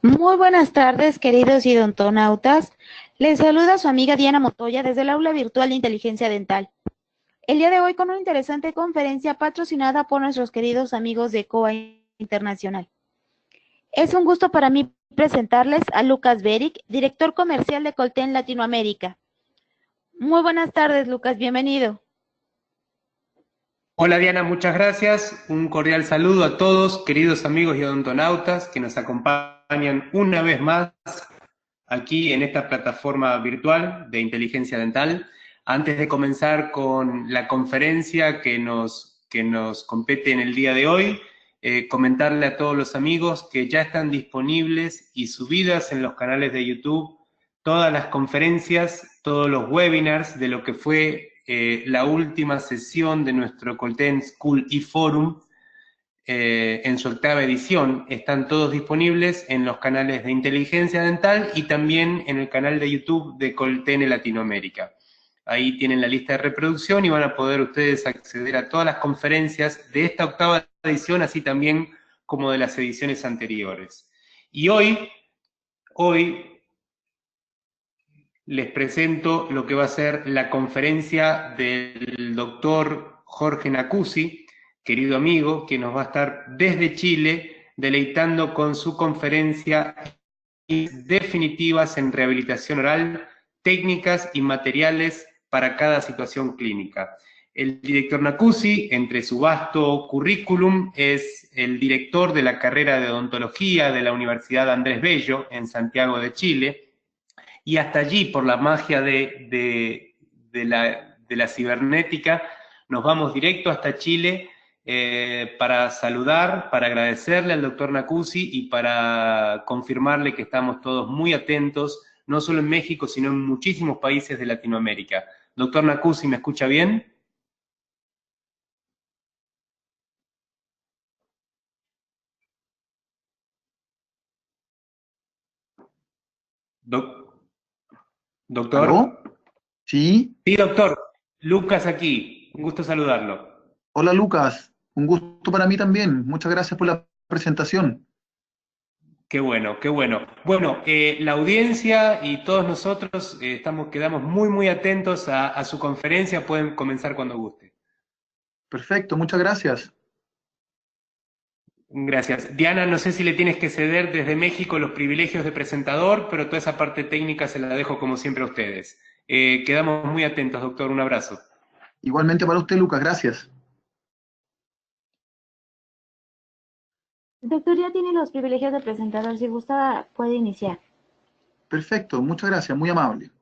Muy buenas tardes, queridos idontonautas. Les saluda su amiga Diana Montoya desde el aula virtual de inteligencia dental. El día de hoy con una interesante conferencia patrocinada por nuestros queridos amigos de COA Internacional. Es un gusto para mí presentarles a Lucas Beric, director comercial de Colten Latinoamérica. Muy buenas tardes, Lucas, bienvenido. Hola Diana, muchas gracias. Un cordial saludo a todos, queridos amigos y odontonautas que nos acompañan una vez más aquí en esta plataforma virtual de inteligencia dental. Antes de comenzar con la conferencia que nos compete en el día de hoy, comentarle a todos los amigos que ya están disponibles y subidas en los canales de YouTube todas las conferencias, todos los webinars de lo que fue la última sesión de nuestro Colten School e-Forum en su octava edición. Están todos disponibles en los canales de Inteligencia Dental y también en el canal de YouTube de Colten Latinoamérica. Ahí tienen la lista de reproducción y van a poder ustedes acceder a todas las conferencias de esta octava edición, así también como de las ediciones anteriores. Y hoy les presento lo que va a ser la conferencia del doctor Jorge Nacuzzi, querido amigo, que nos va a estar desde Chile deleitando con su conferencia definitivas en rehabilitación oral, técnicas y materiales para cada situación clínica. El director Nacuzzi, entre su vasto currículum, es el director de la carrera de odontología de la Universidad Andrés Bello en Santiago de Chile, y hasta allí, por la magia de la cibernética, nos vamos directo hasta Chile para saludar, para agradecerle al doctor Nacuzzi y para confirmarle que estamos todos muy atentos, no solo en México, sino en muchísimos países de Latinoamérica. Doctor Nacuzzi, ¿me escucha bien? Doc- ¿Doctor? ¿Aló? Sí. Sí, doctor. Lucas aquí. Un gusto saludarlo. Hola Lucas, un gusto para mí también. Muchas gracias por la presentación. Qué bueno, qué bueno. Bueno, la audiencia y todos nosotros quedamos muy, muy atentos a su conferencia. Pueden comenzar cuando guste. Perfecto, muchas gracias. Gracias. Diana, no sé si le tienes que ceder desde México los privilegios de presentador, pero toda esa parte técnica se la dejo como siempre a ustedes. Quedamos muy atentos, doctor. Un abrazo. Igualmente para usted, Lucas, gracias. El doctor ya tiene los privilegios de presentador, si gusta puede iniciar. Perfecto, muchas gracias, muy amable.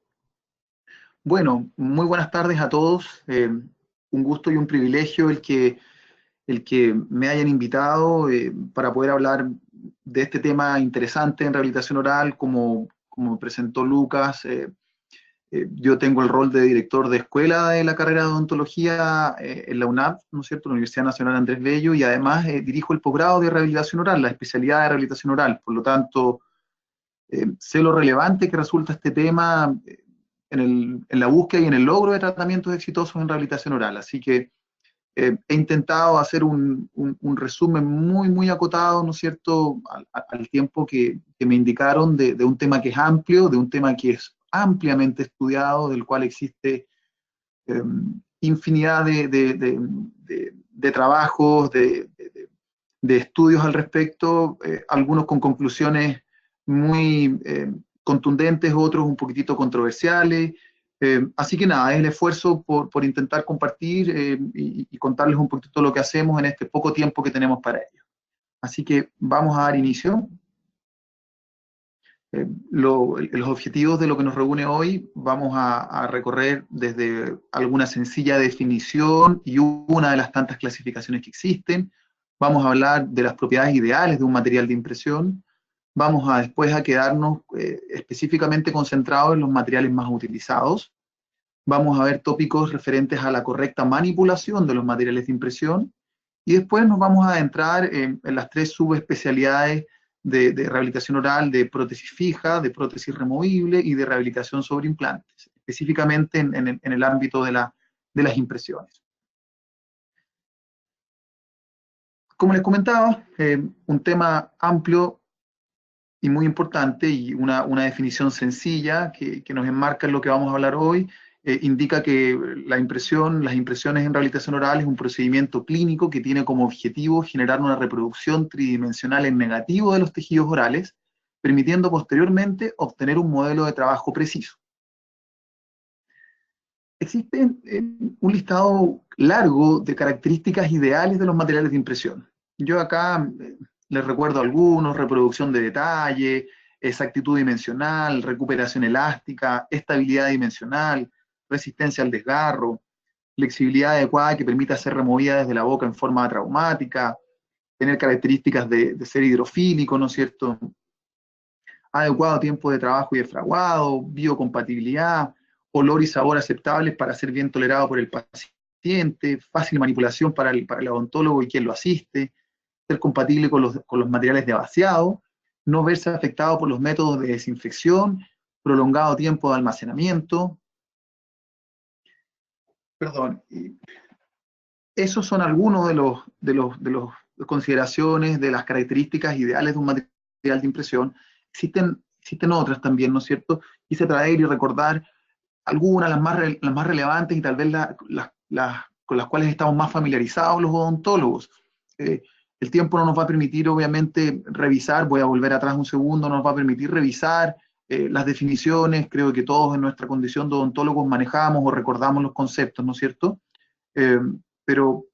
Bueno, muy buenas tardes a todos. Un gusto y un privilegio el que me hayan invitado para poder hablar de este tema interesante en rehabilitación oral, como presentó Lucas. Yo tengo el rol de director de escuela de la carrera de odontología en la UNAP, ¿no es cierto?, la Universidad Nacional Andrés Bello, y además dirijo el posgrado de rehabilitación oral, la especialidad de rehabilitación oral. Por lo tanto, sé lo relevante que resulta este tema en la búsqueda y en el logro de tratamientos exitosos en rehabilitación oral. Así que he intentado hacer un resumen muy, muy acotado, ¿no es cierto?, al tiempo que me indicaron de un tema que es amplio, de un tema que es ampliamente estudiado, del cual existe eh, infinidad de trabajos, de estudios al respecto, algunos con conclusiones muy contundentes, otros un poquitito controversiales. Así que nada, es el esfuerzo por intentar compartir y contarles un poquito lo que hacemos en este poco tiempo que tenemos para ello. Así que vamos a dar inicio. Los objetivos de lo que nos reúne hoy, vamos a recorrer desde alguna sencilla definición y una de las tantas clasificaciones que existen. Vamos a hablar de las propiedades ideales de un material de impresión. Vamos a después a quedarnos específicamente concentrados en los materiales más utilizados. Vamos a ver tópicos referentes a la correcta manipulación de los materiales de impresión. Y después nos vamos a adentrar en las tres subespecialidades de rehabilitación oral, de prótesis fija, de prótesis removible y de rehabilitación sobre implantes, específicamente en el ámbito de las impresiones. Como les comentaba, un tema amplio y muy importante, y una definición sencilla que nos enmarca en lo que vamos a hablar hoy, indica que las impresiones en rehabilitación oral es un procedimiento clínico que tiene como objetivo generar una reproducción tridimensional en negativo de los tejidos orales, permitiendo posteriormente obtener un modelo de trabajo preciso. Existe un listado largo de características ideales de los materiales de impresión. Yo acá les recuerdo algunos: reproducción de detalle, exactitud dimensional, recuperación elástica, estabilidad dimensional, resistencia al desgarro, flexibilidad adecuada que permita ser removida desde la boca en forma traumática, tener características de ser hidrofílico, ¿no es cierto? Adecuado tiempo de trabajo y de fraguado, biocompatibilidad, olor y sabor aceptables para ser bien tolerado por el paciente, fácil manipulación para el odontólogo y quien lo asiste, ser compatible con los materiales de vaciado, no verse afectado por los métodos de desinfección, prolongado tiempo de almacenamiento. Perdón, esos son algunos de los consideraciones, de las características ideales de un material de impresión. Existen otras también, ¿no es cierto? Quise traer y recordar algunas, las más relevantes y tal vez con las cuales estamos más familiarizados los odontólogos. Eh, el tiempo no nos va a permitir, obviamente, revisar, voy a volver atrás un segundo, no nos va a permitir revisar las definiciones. Creo que todos en nuestra condición de odontólogos manejamos o recordamos los conceptos, ¿no es cierto? Eh, pero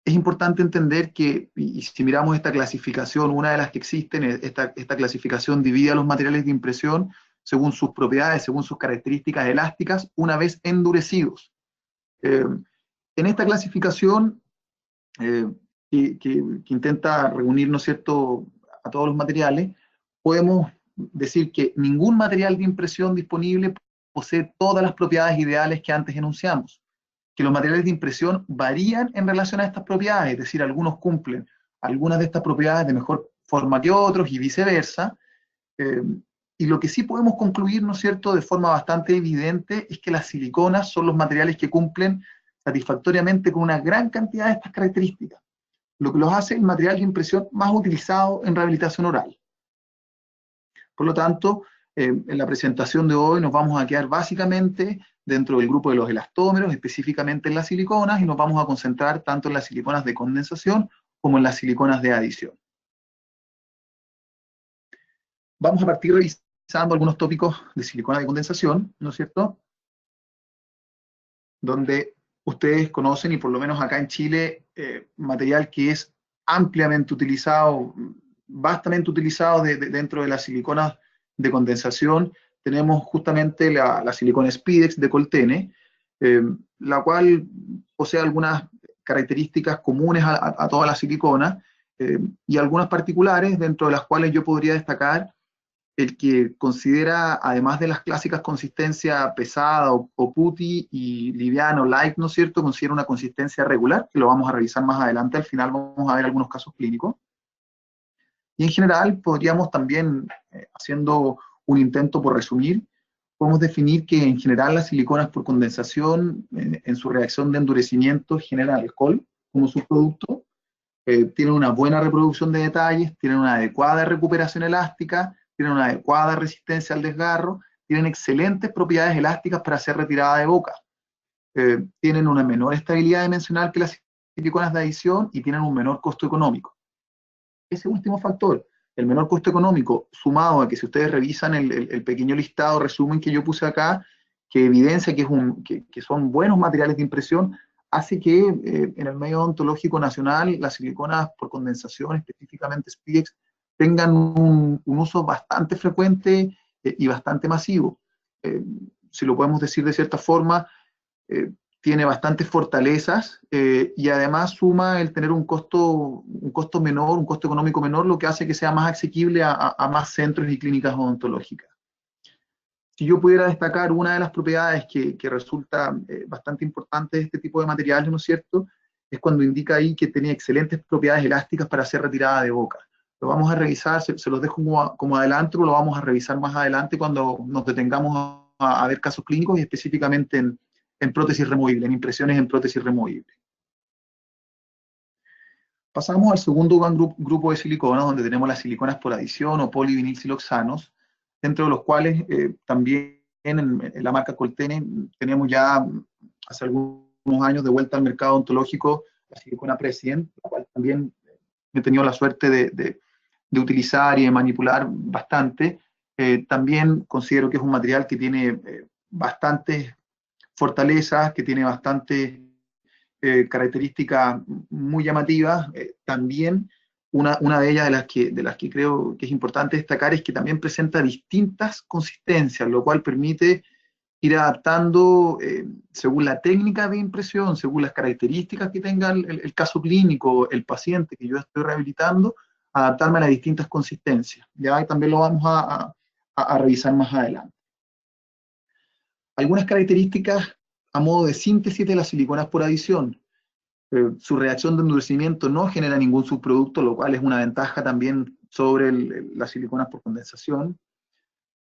es importante entender que, y si miramos esta clasificación, una de las que existen, esta clasificación divide a los materiales de impresión según sus propiedades, según sus características elásticas, una vez endurecidos. En esta clasificación, eh, que intenta reunir, ¿no es cierto?, a todos los materiales, podemos decir que ningún material de impresión disponible posee todas las propiedades ideales que antes enunciamos, que los materiales de impresión varían en relación a estas propiedades, es decir, algunos cumplen algunas de estas propiedades de mejor forma que otros y viceversa. Eh, y lo que sí podemos concluir, ¿no es cierto?, de forma bastante evidente, es que las siliconas son los materiales que cumplen satisfactoriamente con una gran cantidad de estas características, lo que los hace el material de impresión más utilizado en rehabilitación oral. Por lo tanto, en la presentación de hoy nos vamos a quedar básicamente dentro del grupo de los elastómeros, específicamente en las siliconas, y nos vamos a concentrar tanto en las siliconas de condensación como en las siliconas de adición. Vamos a partir revisando algunos tópicos de silicona de condensación, ¿no es cierto?, donde ustedes conocen, y por lo menos acá en Chile, material que es ampliamente utilizado, vastamente utilizado dentro de las siliconas de condensación. Tenemos justamente la silicona Spidex de Coltene, la cual posee algunas características comunes a todas las siliconas, y algunas particulares, dentro de las cuales yo podría destacar el que considera, además de las clásicas consistencia pesada o putty y liviano, light, ¿no es cierto?, considera una consistencia regular, que lo vamos a revisar más adelante. Al final vamos a ver algunos casos clínicos. Y en general podríamos también, haciendo un intento por resumir, podemos definir que en general las siliconas por condensación, en su reacción de endurecimiento, generan alcohol como subproducto, tienen una buena reproducción de detalles, tienen una adecuada recuperación elástica, tienen una adecuada resistencia al desgarro, tienen excelentes propiedades elásticas para ser retirada de boca, tienen una menor estabilidad dimensional que las siliconas de adición y tienen un menor costo económico. Ese último factor, el menor costo económico, sumado a que si ustedes revisan el pequeño listado, resumen que yo puse acá, que evidencia que son buenos materiales de impresión, hace que en el medio odontológico nacional las siliconas por condensación, específicamente Spidex, tengan un uso bastante frecuente y bastante masivo. Si lo podemos decir de cierta forma, tiene bastantes fortalezas, y además suma el tener un costo menor, un costo económico menor, lo que hace que sea más asequible a más centros y clínicas odontológicas. Si yo pudiera destacar una de las propiedades que resulta bastante importante de este tipo de materiales, ¿no es cierto?, es cuando indica ahí que tenía excelentes propiedades elásticas para ser retirada de boca. Lo vamos a revisar, se los dejo como adelanto, lo vamos a revisar más adelante cuando nos detengamos a ver casos clínicos y específicamente en prótesis removible, en impresiones en prótesis removible. Pasamos al segundo gran grupo de siliconas, donde tenemos las siliconas por adición o polivinilsiloxanos, dentro de los cuales también en la marca Coltene tenemos ya hace algunos años de vuelta al mercado ontológico la silicona President, la cual también he tenido la suerte de utilizar y de manipular bastante. También considero que es un material que tiene bastantes fortalezas, que tiene bastantes características muy llamativas. También una de ellas de las que creo que es importante destacar es que también presenta distintas consistencias, lo cual permite ir adaptando según la técnica de impresión, según las características que tenga el caso clínico, el paciente que yo estoy rehabilitando, adaptarme a las distintas consistencias. Ya también lo vamos a revisar más adelante. Algunas características a modo de síntesis de las siliconas por adición. Su reacción de endurecimiento no genera ningún subproducto, lo cual es una ventaja también sobre las siliconas por condensación.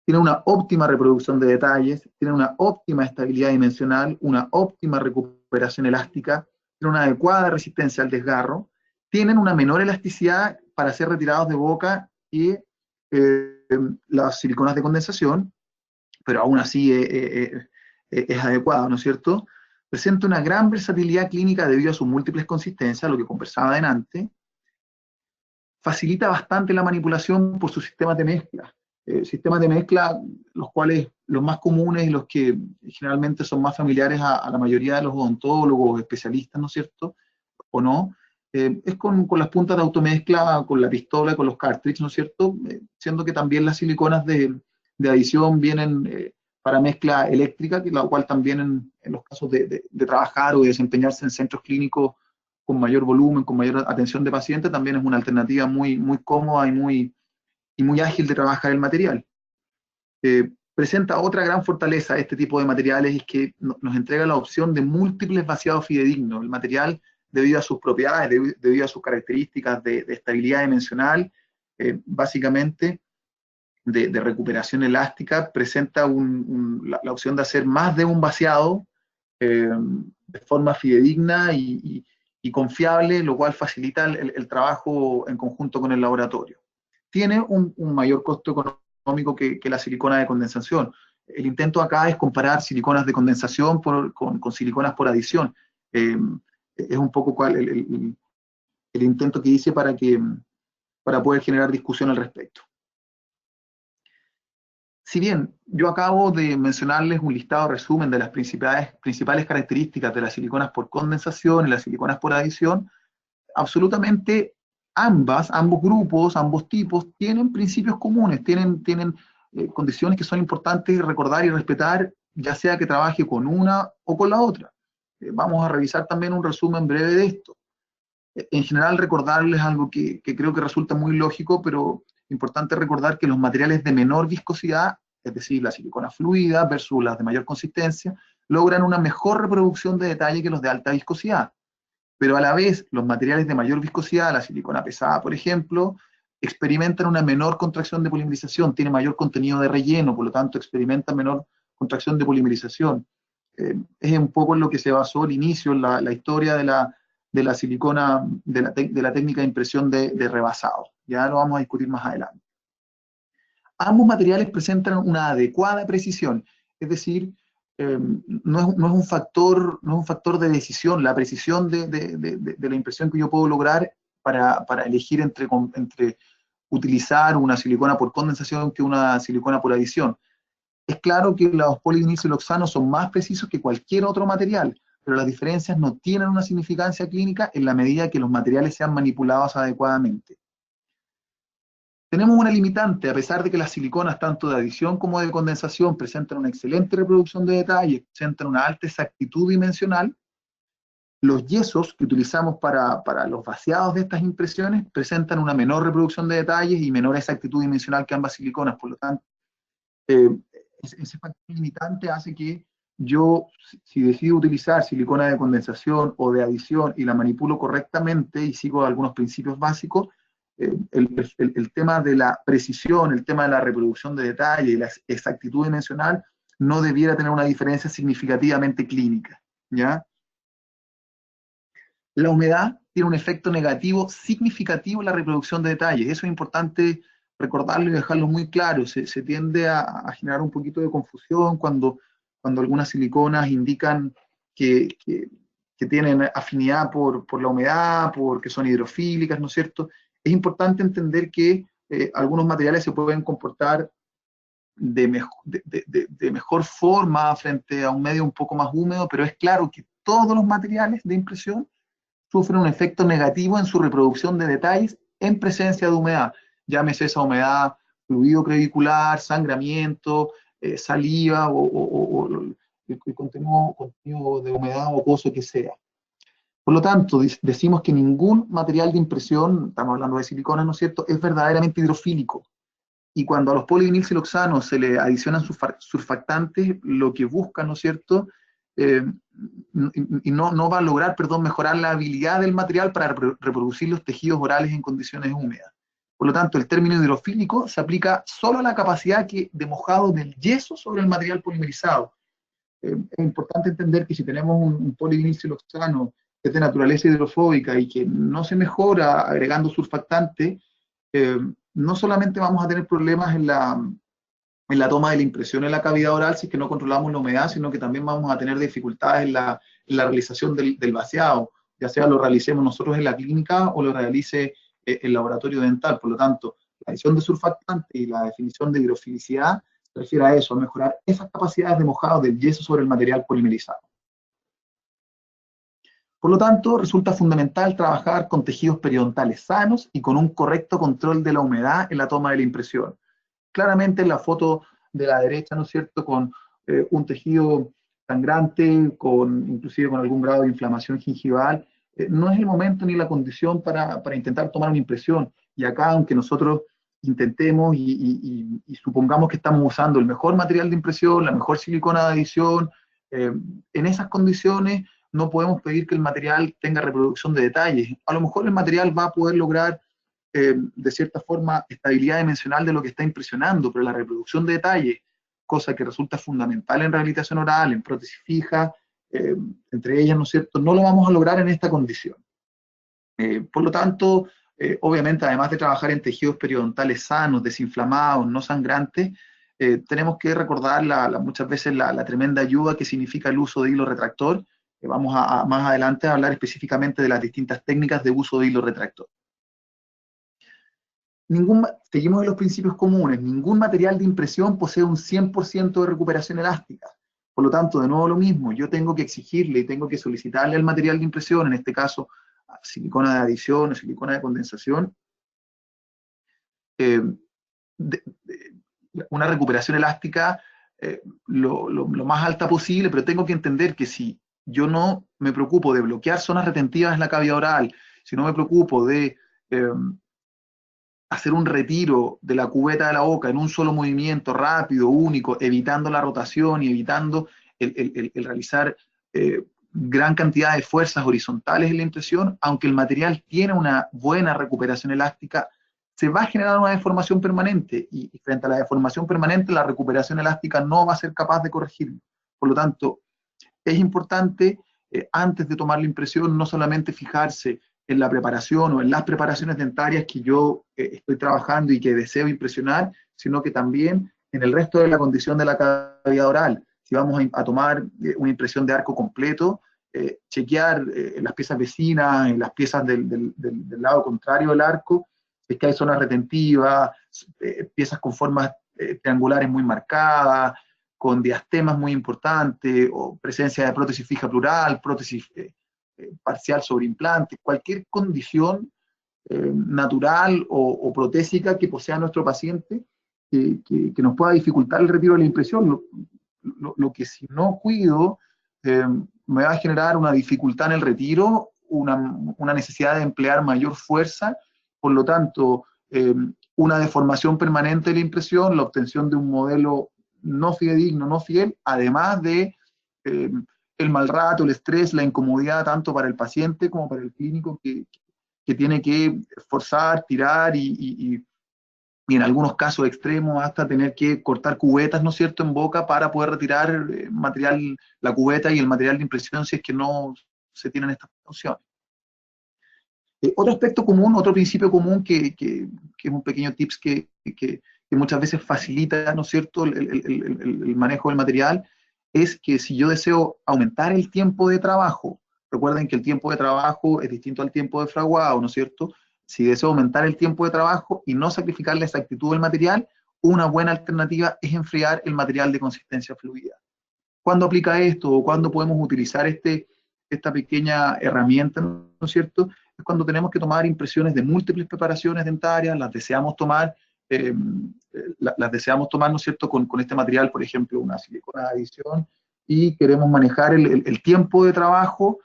Tiene una óptima reproducción de detalles, tiene una óptima estabilidad dimensional, una óptima recuperación elástica, tiene una adecuada resistencia al desgarro, tienen una menor elasticidad para ser retirados de boca que las siliconas de condensación, pero aún así es adecuado, ¿no es cierto? Presenta una gran versatilidad clínica debido a sus múltiples consistencias, lo que conversaba adelante. Facilita bastante la manipulación por sus sistemas de mezcla. Sistemas de mezcla, los cuales los más comunes y los que generalmente son más familiares a la mayoría de los odontólogos, especialistas, ¿no es cierto? ¿O no? Es con las puntas de automezcla, con la pistola, con los cartridges, ¿no es cierto? Siendo que también las siliconas de adición vienen para mezcla eléctrica, la cual también en los casos de trabajar o de desempeñarse en centros clínicos con mayor volumen, con mayor atención de paciente, también es una alternativa muy cómoda y muy ágil de trabajar el material. Presenta otra gran fortaleza este tipo de materiales, es que nos entrega la opción de múltiples vaciados fidedignos. El material, debido a sus propiedades, debido a sus características de estabilidad dimensional, básicamente de recuperación elástica, presenta la opción de hacer más de un vaciado de forma fidedigna y confiable, lo cual facilita el trabajo en conjunto con el laboratorio. Tiene un mayor costo económico que la silicona de condensación. El intento acá es comparar siliconas de condensación con siliconas por adición. Es un poco el intento que hice para poder generar discusión al respecto. Si bien yo acabo de mencionarles un listado resumen de las principales características de las siliconas por condensación y las siliconas por adición, absolutamente ambos grupos, ambos tipos, tienen principios comunes, tienen condiciones que son importantes recordar y respetar, ya sea que trabaje con una o con la otra. Vamos a revisar también un resumen breve de esto. En general, recordarles algo que creo que resulta muy lógico, pero importante recordar que los materiales de menor viscosidad, es decir, la silicona fluida versus las de mayor consistencia, logran una mejor reproducción de detalle que los de alta viscosidad. Pero a la vez, los materiales de mayor viscosidad, la silicona pesada, por ejemplo, experimentan una menor contracción de polimerización, tiene mayor contenido de relleno, por lo tanto experimentan menor contracción de polimerización. Es un poco en lo que se basó al inicio, la historia de la silicona, de la técnica de impresión de rebasado. Ya lo vamos a discutir más adelante. Ambos materiales presentan una adecuada precisión, es decir, no es un factor de decisión, la precisión de la impresión que yo puedo lograr para elegir entre utilizar una silicona por condensación que una silicona por adición. Es claro que los polivinilsiloxanos son más precisos que cualquier otro material, pero las diferencias no tienen una significancia clínica en la medida que los materiales sean manipulados adecuadamente. Tenemos una limitante, a pesar de que las siliconas, tanto de adición como de condensación, presentan una excelente reproducción de detalles, presentan una alta exactitud dimensional, los yesos que utilizamos para los vaciados de estas impresiones presentan una menor reproducción de detalles y menor exactitud dimensional que ambas siliconas. Por lo tanto, ese factor limitante hace que yo, si decido utilizar silicona de condensación o de adición y la manipulo correctamente y sigo algunos principios básicos, el tema de la precisión, el tema de la reproducción de detalle y la exactitud dimensional no debiera tener una diferencia significativamente clínica, ¿ya? La humedad tiene un efecto negativo significativo en la reproducción de detalles. Eso es importante recordarlo y dejarlo muy claro. Se tiende a generar un poquito de confusión cuando algunas siliconas indican que tienen afinidad por la humedad, porque son hidrofílicas, ¿no es cierto? Es importante entender que algunos materiales se pueden comportar de mejor forma frente a un medio un poco más húmedo, pero es claro que todos los materiales de impresión sufren un efecto negativo en su reproducción de detalles en presencia de humedad. Llámese esa humedad fluido crevicular, sangramiento, saliva o el contenido de humedad o acoso que sea. Por lo tanto, decimos que ningún material de impresión, estamos hablando de silicona, ¿no es cierto?, es verdaderamente hidrofílico. Y cuando a los polivinilsiloxanos se le adicionan surfactantes, lo que buscan, ¿no es cierto?, y no va a lograr, perdón, mejorar la habilidad del material para reproducir los tejidos orales en condiciones húmedas. Por lo tanto, el término hidrofílico se aplica solo a la capacidad de mojado del yeso sobre el material polimerizado. Es importante entender que si tenemos un polivinilsiloxano que es de naturaleza hidrofóbica y que no se mejora agregando surfactante, no solamente vamos a tener problemas en la toma de la impresión en la cavidad oral si es que no controlamos la humedad, sino que también vamos a tener dificultades en la realización del vaciado, ya sea lo realicemos nosotros en la clínica o lo realice el laboratorio dental. Por lo tanto, la adición de surfactante y la definición de hidrofilicidad se refiere a eso, a mejorar esas capacidades de mojado del yeso sobre el material polimerizado. Por lo tanto, resulta fundamental trabajar con tejidos periodontales sanos y con un correcto control de la humedad en la toma de la impresión. Claramente en la foto de la derecha, ¿no es cierto?, con un tejido sangrante, inclusive con algún grado de inflamación gingival, no es el momento ni la condición para intentar tomar una impresión. Y acá, aunque nosotros intentemos y supongamos que estamos usando el mejor material de impresión, la mejor silicona de adición, en esas condiciones no podemos pedir que el material tenga reproducción de detalles. A lo mejor el material va a poder lograr de cierta forma estabilidad dimensional de lo que está impresionando, pero la reproducción de detalles, cosa que resulta fundamental en rehabilitación oral, en prótesis fija, entre ellas, ¿no es cierto?, no lo vamos a lograr en esta condición. Por lo tanto, obviamente, además de trabajar en tejidos periodontales sanos, desinflamados, no sangrantes, tenemos que recordar muchas veces la tremenda ayuda que significa el uso de hilo retractor. Vamos más adelante a hablar específicamente de las distintas técnicas de uso de hilo retractor. Seguimos en los principios comunes, ningún material de impresión posee un 100% de recuperación elástica. Por lo tanto, de nuevo lo mismo, yo tengo que exigirle y tengo que solicitarle al material de impresión, en este caso silicona de adición o silicona de condensación, una recuperación elástica lo más alta posible, pero tengo que entender que si yo no me preocupo de bloquear zonas retentivas en la cavidad oral, si no me preocupo de hacer un retiro de la cubeta de la boca en un solo movimiento rápido, único, evitando la rotación y evitando el realizar gran cantidad de fuerzas horizontales en la impresión, aunque el material tiene una buena recuperación elástica, se va a generar una deformación permanente y frente a la deformación permanente la recuperación elástica no va a ser capaz de corregirlo. Por lo tanto, es importante antes de tomar la impresión no solamente fijarse en la preparación o en las preparaciones dentarias que yo estoy trabajando y que deseo impresionar, sino que también en el resto de la condición de la cavidad oral. Si vamos a tomar una impresión de arco completo, chequear las piezas vecinas, las piezas del lado contrario del arco, es que hay zonas retentivas, piezas con formas triangulares muy marcadas, con diastemas muy importantes, o presencia de prótesis fija plural, prótesis parcial sobre implantes, cualquier condición natural o protésica que posea nuestro paciente que nos pueda dificultar el retiro de la impresión. Lo que si no cuido me va a generar una dificultad en el retiro, una necesidad de emplear mayor fuerza, por lo tanto, una deformación permanente de la impresión, la obtención de un modelo no fidedigno, no fiel, además de el mal rato, el estrés, la incomodidad tanto para el paciente como para el clínico que tiene que forzar, tirar y en algunos casos extremos hasta tener que cortar cubetas, ¿no es cierto?, en boca para poder retirar material, la cubeta y el material de impresión si es que no se tienen estas opciones. Otro aspecto común, otro principio común que es un pequeño tips que muchas veces facilita, ¿no es cierto?, el manejo del material, es que si yo deseo aumentar el tiempo de trabajo, recuerden que el tiempo de trabajo es distinto al tiempo de fraguado, ¿no es cierto? Si deseo aumentar el tiempo de trabajo y no sacrificar la exactitud del material, una buena alternativa es enfriar el material de consistencia fluida. ¿Cuándo aplica esto o cuándo podemos utilizar esta pequeña herramienta, ¿no es cierto? Es cuando tenemos que tomar impresiones de múltiples preparaciones dentarias, eh, las deseamos tomar, ¿no es cierto?, con este material, por ejemplo, una silicona de adición, y queremos manejar el tiempo de trabajo.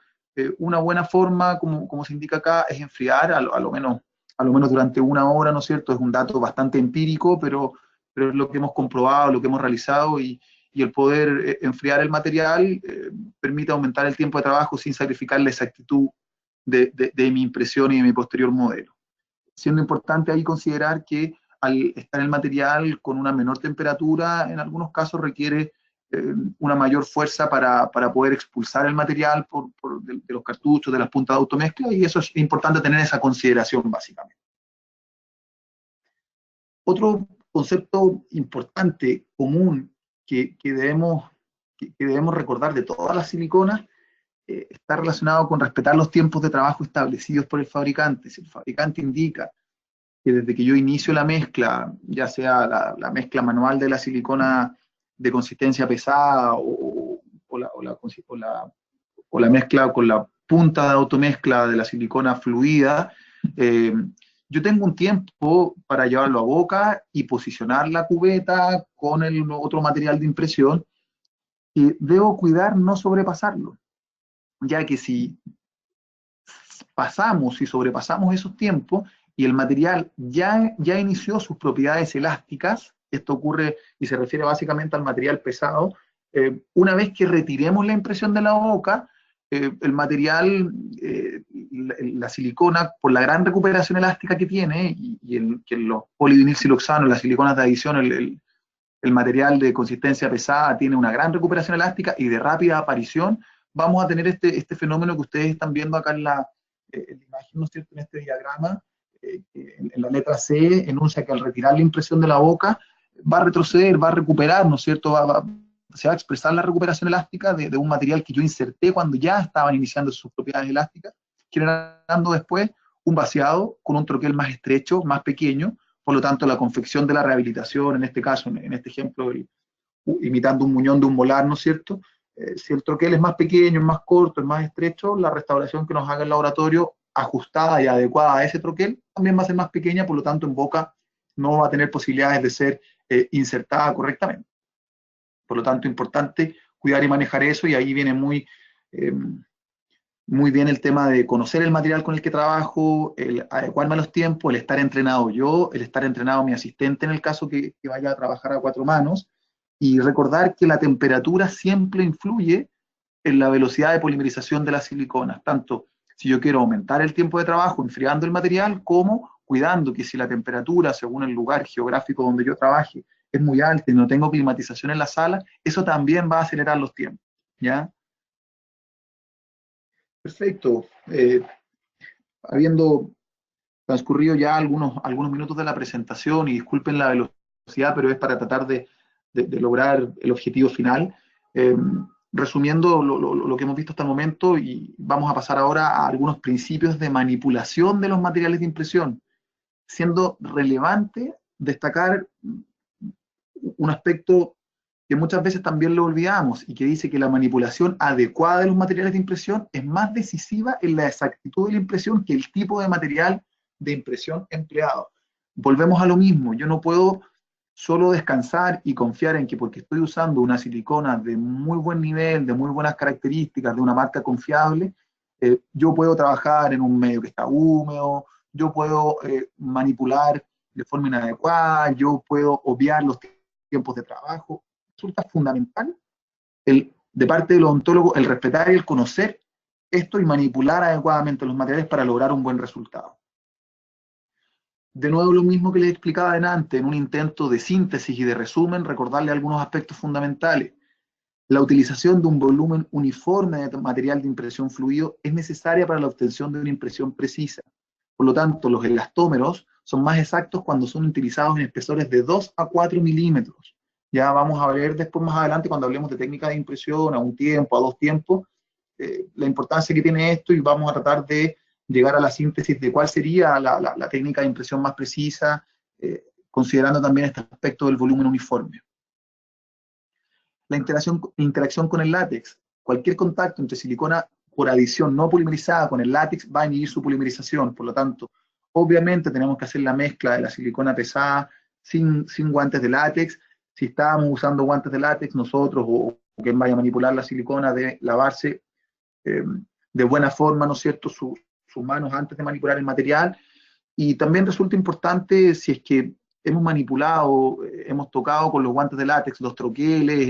Una buena forma, como se indica acá, es enfriar a lo menos durante una hora, ¿no es cierto? Es un dato bastante empírico, pero es lo que hemos comprobado, lo que hemos realizado, y el poder enfriar el material permite aumentar el tiempo de trabajo sin sacrificar la exactitud de mi impresión y de mi posterior modelo. Siendo importante ahí considerar que al estar el material con una menor temperatura, en algunos casos requiere una mayor fuerza para poder expulsar el material de los cartuchos, de las puntas de automezcla, y eso es importante tener esa consideración básicamente. Otro concepto importante, común, que debemos recordar de todas las siliconas, está relacionado con respetar los tiempos de trabajo establecidos por el fabricante. Si el fabricante indica que desde que yo inicio la mezcla, ya sea la mezcla manual de la silicona de consistencia pesada o la mezcla con la punta de automezcla de la silicona fluida, yo tengo un tiempo para llevarlo a boca y posicionar la cubeta con el otro material de impresión, y debo cuidar no sobrepasarlo, ya que si sobrepasamos esos tiempos y el material ya inició sus propiedades elásticas, esto ocurre y se refiere básicamente al material pesado, una vez que retiremos la impresión de la boca, el material, la silicona, por la gran recuperación elástica que tiene, que los polivinilsiloxanos, las siliconas de adición, el material de consistencia pesada tiene una gran recuperación elástica y de rápida aparición, vamos a tener este fenómeno que ustedes están viendo acá en la imagen, ¿no es cierto?, en este diagrama, en la letra C enuncia que al retirar la impresión de la boca va a retroceder, va a recuperar, ¿no es cierto?, se va a expresar la recuperación elástica de un material que yo inserté cuando ya estaban iniciando sus propiedades elásticas, generando después un vaciado con un troquel más estrecho, más pequeño. Por lo tanto, la confección de la rehabilitación, en este caso, en este ejemplo, imitando un muñón de un molar, ¿no es cierto? Si el troquel es más pequeño, es más corto, es más estrecho, la restauración que nos haga el laboratorio, ajustada y adecuada a ese troquel, también va a ser más pequeña, por lo tanto, en boca no va a tener posibilidades de ser insertada correctamente. Por lo tanto, importante cuidar y manejar eso, y ahí viene muy bien el tema de conocer el material con el que trabajo, el adecuarme a los tiempos, el estar entrenado yo, el estar entrenado mi asistente en el caso que vaya a trabajar a cuatro manos, y recordar que la temperatura siempre influye en la velocidad de polimerización de las siliconas, tanto si yo quiero aumentar el tiempo de trabajo enfriando el material, como cuidando que si la temperatura, según el lugar geográfico donde yo trabaje, es muy alta y no tengo climatización en la sala, eso también va a acelerar los tiempos, ¿ya? Perfecto. Habiendo transcurrido ya algunos minutos de la presentación, y disculpen la velocidad, pero es para tratar de lograr el objetivo final. Resumiendo lo que hemos visto hasta el momento, y vamos a pasar ahora a algunos principios de manipulación de los materiales de impresión, siendo relevante destacar un aspecto que muchas veces también lo olvidamos, y que dice que la manipulación adecuada de los materiales de impresión es más decisiva en la exactitud de la impresión que el tipo de material de impresión empleado. Volvemos a lo mismo, yo no puedo solo descansar y confiar en que porque estoy usando una silicona de muy buen nivel, de muy buenas características, de una marca confiable, yo puedo trabajar en un medio que está húmedo, yo puedo manipular de forma inadecuada, yo puedo obviar los tiempos de trabajo. Resulta fundamental de parte del odontólogo el respetar y el conocer esto y manipular adecuadamente los materiales para lograr un buen resultado. De nuevo, lo mismo que les explicaba antes, en un intento de síntesis y de resumen, recordarle algunos aspectos fundamentales. La utilización de un volumen uniforme de material de impresión fluido es necesaria para la obtención de una impresión precisa. Por lo tanto, los elastómeros son más exactos cuando son utilizados en espesores de 2 a 4 milímetros. Ya vamos a ver después más adelante cuando hablemos de técnica de impresión a un tiempo, a dos tiempos, la importancia que tiene esto, y vamos a tratar de llegar a la síntesis de cuál sería la técnica de impresión más precisa, considerando también este aspecto del volumen uniforme. La interacción con el látex. Cualquier contacto entre silicona por adición no polimerizada con el látex va a inhibir su polimerización. Por lo tanto, obviamente tenemos que hacer la mezcla de la silicona pesada sin guantes de látex. Si estábamos usando guantes de látex, nosotros o quien vaya a manipular la silicona debe lavarse de buena forma, ¿no es cierto?, sus manos antes de manipular el material. Y también resulta importante, si es que hemos manipulado, hemos tocado con los guantes de látex, los troqueles,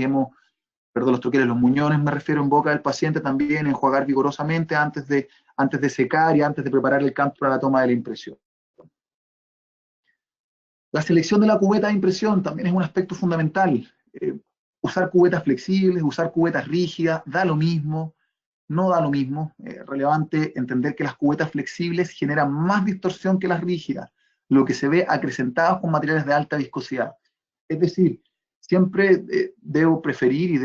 los muñones, me refiero, en boca del paciente, también enjuagar vigorosamente antes de secar y antes de preparar el campo para la toma de la impresión. La selección de la cubeta de impresión también es un aspecto fundamental. Usar cubetas flexibles, usar cubetas rígidas, da lo mismo, no da lo mismo. Relevante entender que las cubetas flexibles generan más distorsión que las rígidas, lo que se ve acrecentado con materiales de alta viscosidad. Es decir, siempre debo preferir y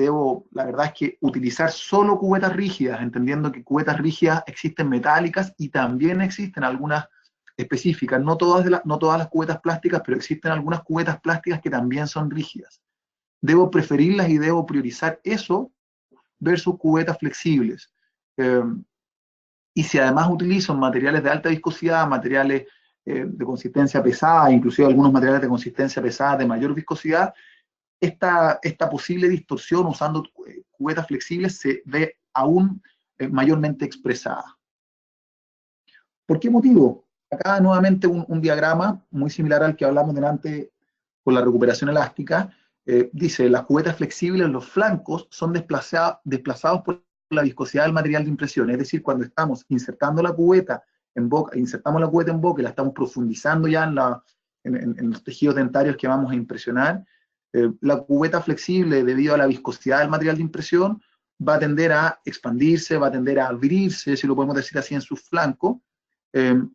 la verdad es que utilizar solo cubetas rígidas, entendiendo que cubetas rígidas existen metálicas y también existen algunas específicas, no todas las cubetas plásticas, pero existen algunas cubetas plásticas que también son rígidas. Debo preferirlas y debo priorizar eso versus cubetas flexibles. Y si además utilizo materiales de alta viscosidad, materiales de consistencia pesada, inclusive algunos materiales de consistencia pesada de mayor viscosidad, esta posible distorsión usando cubetas flexibles se ve aún mayormente expresada. ¿Por qué motivo? Acá nuevamente un diagrama muy similar al que hablamos delante con la recuperación elástica. Dice, las cubetas flexibles, los flancos son desplazados por la viscosidad del material de impresión. Es decir, cuando estamos insertando la cubeta en boca, insertamos la cubeta en boca y la estamos profundizando ya en los tejidos dentarios que vamos a impresionar, la cubeta flexible, debido a la viscosidad del material de impresión, va a tender a expandirse, va a tender a abrirse, si lo podemos decir así, en sus flancos,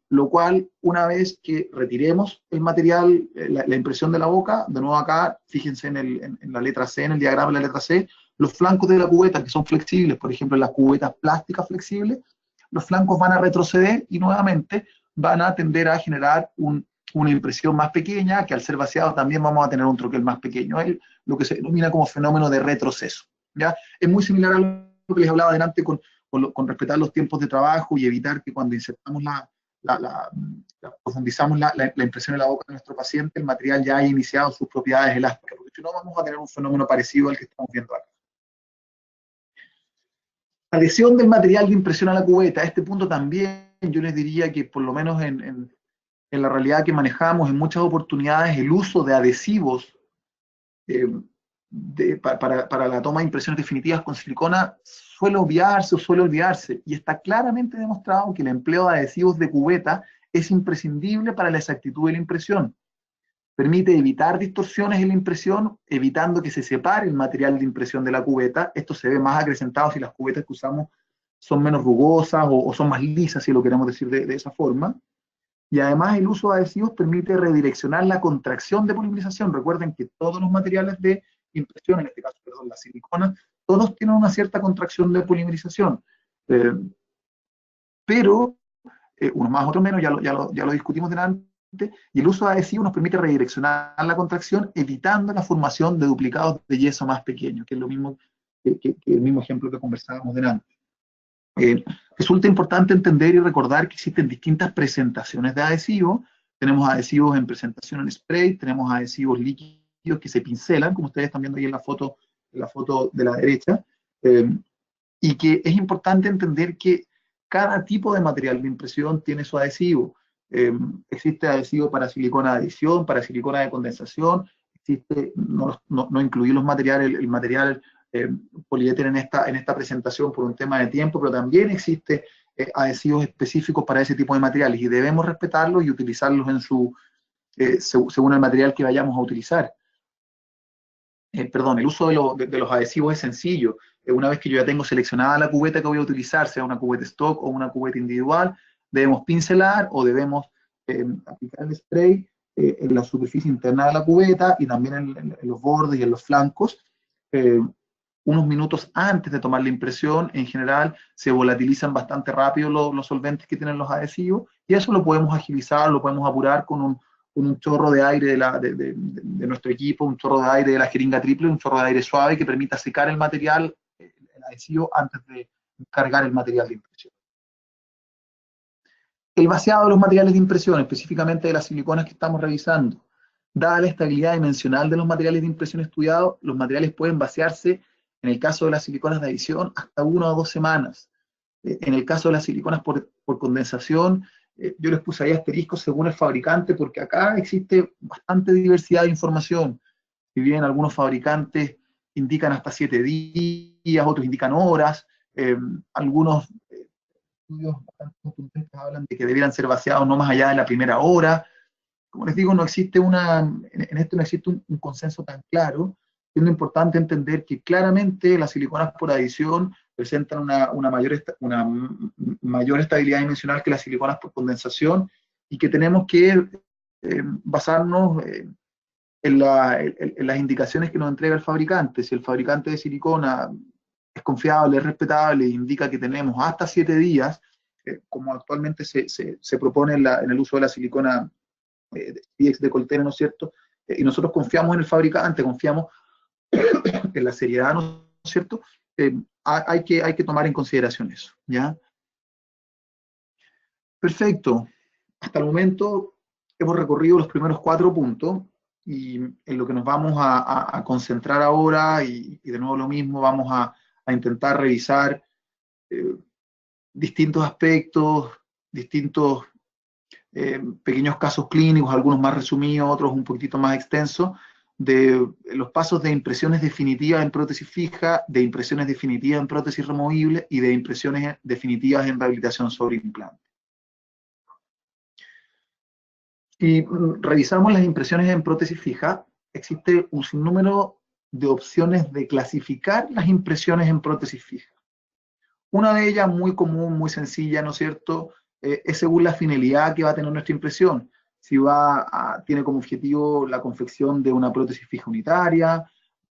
lo cual, una vez que retiremos el material, la impresión de la boca, de nuevo acá, fíjense en la letra C, en el diagrama de la letra C, los flancos de la cubeta que son flexibles, por ejemplo, en las cubetas plásticas flexibles, los flancos van a retroceder y nuevamente van a tender a generar una impresión más pequeña, que al ser vaciado también vamos a tener un troquel más pequeño, es lo que se denomina como fenómeno de retroceso. ¿Ya? Es muy similar a lo que les hablaba delante con respetar los tiempos de trabajo y evitar que cuando insertamos profundizamos la impresión en la boca de nuestro paciente, el material ya haya iniciado sus propiedades elásticas, porque si no vamos a tener un fenómeno parecido al que estamos viendo acá. Adhesión del material de impresión a la cubeta. A este punto también yo les diría que por lo menos en la realidad que manejamos en muchas oportunidades, el uso de adhesivos para la toma de impresiones definitivas con silicona suele olvidarse, y está claramente demostrado que el empleo de adhesivos de cubeta es imprescindible para la exactitud de la impresión. Permite evitar distorsiones en la impresión, evitando que se separe el material de impresión de la cubeta. Esto se ve más acrecentado si las cubetas que usamos son menos rugosas o son más lisas, si lo queremos decir de esa forma. Y además el uso de adhesivos permite redireccionar la contracción de polimerización. Recuerden que todos los materiales de impresión, en este caso, perdón, la silicona, todos tienen una cierta contracción de polimerización. Pero, unos más, otros menos, ya lo discutimos delante, y el uso de adhesivos nos permite redireccionar la contracción, evitando la formación de duplicados de yeso más pequeños, que es lo mismo que el mismo ejemplo que conversábamos delante. Resulta importante entender y recordar que existen distintas presentaciones de adhesivos. Tenemos adhesivos en presentación en spray, tenemos adhesivos líquidos que se pincelan, como ustedes están viendo ahí en la foto de la derecha, y que es importante entender que cada tipo de material de impresión tiene su adhesivo. Existe adhesivo para silicona de adición, para silicona de condensación, existe, no incluí el material poliéter en esta presentación por un tema de tiempo, pero también existe adhesivos específicos para ese tipo de materiales, y debemos respetarlos y utilizarlos según el material que vayamos a utilizar. El uso de los adhesivos es sencillo. Una vez que yo ya tengo seleccionada la cubeta que voy a utilizar, sea una cubeta stock o una cubeta individual, debemos pincelar o debemos aplicar el spray en la superficie interna de la cubeta y también en los bordes y en los flancos, unos minutos antes de tomar la impresión. En general se volatilizan bastante rápido los solventes que tienen los adhesivos, y eso lo podemos agilizar, lo podemos apurar con un chorro de aire de nuestro equipo, un chorro de aire de la jeringa triple, un chorro de aire suave que permita secar el material, el adhesivo, antes de cargar el material de impresión. El vaciado de los materiales de impresión, específicamente de las siliconas que estamos revisando. Dada la estabilidad dimensional de los materiales de impresión estudiados, los materiales pueden vaciarse, en el caso de las siliconas de adición, hasta 1 o 2 semanas. En el caso de las siliconas por condensación, yo les puse ahí asteriscos según el fabricante, porque acá existe bastante diversidad de información. Si bien algunos fabricantes indican hasta 7 días, otros indican horas, algunos estudios bastante contundentes hablan de que debieran ser vaciados no más allá de la primera hora. Como les digo, no existe en esto no existe un consenso tan claro, siendo importante entender que claramente las siliconas por adición presentan una mayor estabilidad dimensional que las siliconas por condensación, y que tenemos que basarnos en las indicaciones que nos entrega el fabricante. Si el fabricante de silicona es confiable, es respetable, indica que tenemos hasta 7 días, como actualmente se propone en el uso de la silicona de Coltene, ¿no es cierto? Y nosotros confiamos en el fabricante, confiamos en la seriedad, ¿no es cierto? Hay que tomar en consideración eso, ¿ya? Perfecto. Hasta el momento hemos recorrido los primeros 4 puntos, y en lo que nos vamos a concentrar ahora, y de nuevo lo mismo, vamos a intentar revisar distintos aspectos, distintos pequeños casos clínicos, algunos más resumidos, otros un poquitito más extensos, de los pasos de impresiones definitivas en prótesis fija, de impresiones definitivas en prótesis removible y de impresiones definitivas en rehabilitación sobre implante. Si revisamos las impresiones en prótesis fija, existe un sinnúmero de opciones de clasificar las impresiones en prótesis fija. Una de ellas, muy común, muy sencilla, ¿no es cierto?, es según la finalidad que va a tener nuestra impresión. Si tiene como objetivo la confección de una prótesis fija unitaria,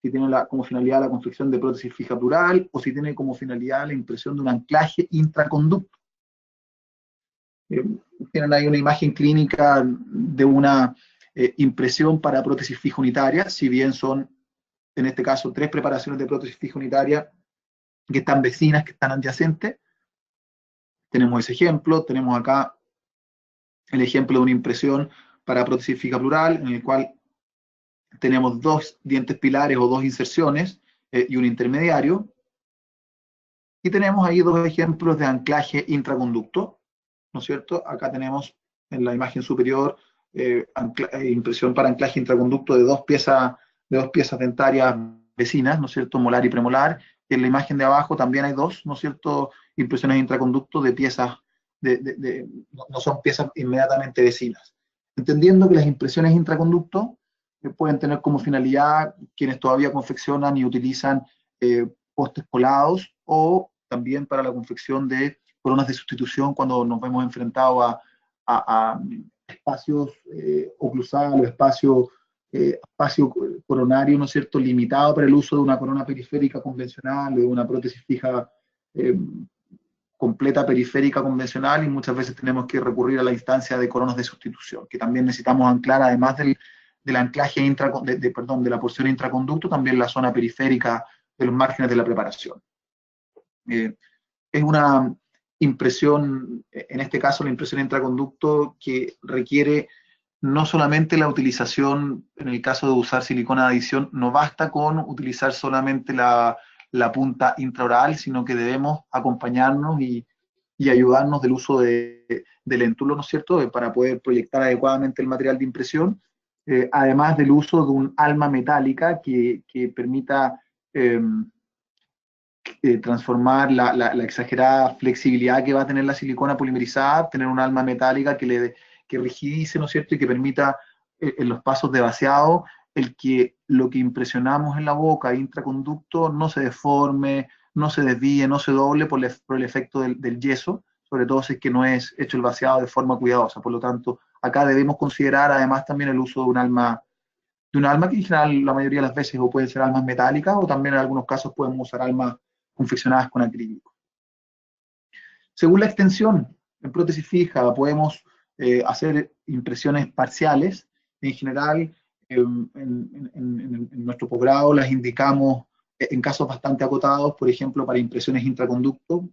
si tiene como finalidad la confección de prótesis fija plural, o si tiene como finalidad la impresión de un anclaje intraconducto. Tienen ahí una imagen clínica de una impresión para prótesis fija unitaria, si bien son, en este caso, 3 preparaciones de prótesis fija unitaria que están vecinas, que están adyacentes. Tenemos ese ejemplo. Tenemos acá el ejemplo de una impresión para prótesis fija plural, en el cual tenemos 2 dientes pilares o 2 inserciones y un intermediario. Y tenemos ahí 2 ejemplos de anclaje intraconducto, ¿no es cierto? Acá tenemos en la imagen superior impresión para anclaje intraconducto de 2 piezas dentarias vecinas, ¿no es cierto?, molar y premolar. Y en la imagen de abajo también hay 2, ¿no es cierto?, impresiones intraconducto de piezas, no son piezas inmediatamente vecinas. Entendiendo que las impresiones intraconducto pueden tener como finalidad quienes todavía confeccionan y utilizan postes colados, o también para la confección de coronas de sustitución cuando nos vemos enfrentados a espacios oclusales, espacio coronario, ¿no es cierto?, limitado para el uso de una corona periférica convencional, de una prótesis fija completa periférica convencional, y muchas veces tenemos que recurrir a la instancia de coronas de sustitución, que también necesitamos anclar, además del anclaje de la porción intraconducto, también la zona periférica de los márgenes de la preparación. Es una impresión, en este caso la impresión intraconducto, que requiere no solamente la utilización, en el caso de usar silicona de adición, no basta con utilizar solamente la punta intraoral, sino que debemos acompañarnos y ayudarnos del uso del entulo, ¿no es cierto?, para poder proyectar adecuadamente el material de impresión, además del uso de un alma metálica que permita transformar la exagerada flexibilidad que va a tener la silicona polimerizada, tener un alma metálica que rigidice, ¿no es cierto?, y que permita en los pasos de vaciado que lo que impresionamos en la boca intraconducto no se deforme, no se desvíe, no se doble por el efecto del yeso, sobre todo si es que no es hecho el vaciado de forma cuidadosa. Por lo tanto, acá debemos considerar además también el uso de un alma que en general la mayoría de las veces o pueden ser almas metálicas o también en algunos casos podemos usar almas confeccionadas con acrílico. Según la extensión, en prótesis fija podemos hacer impresiones parciales. En general, en nuestro posgrado las indicamos en casos bastante acotados, por ejemplo, para impresiones intraconducto.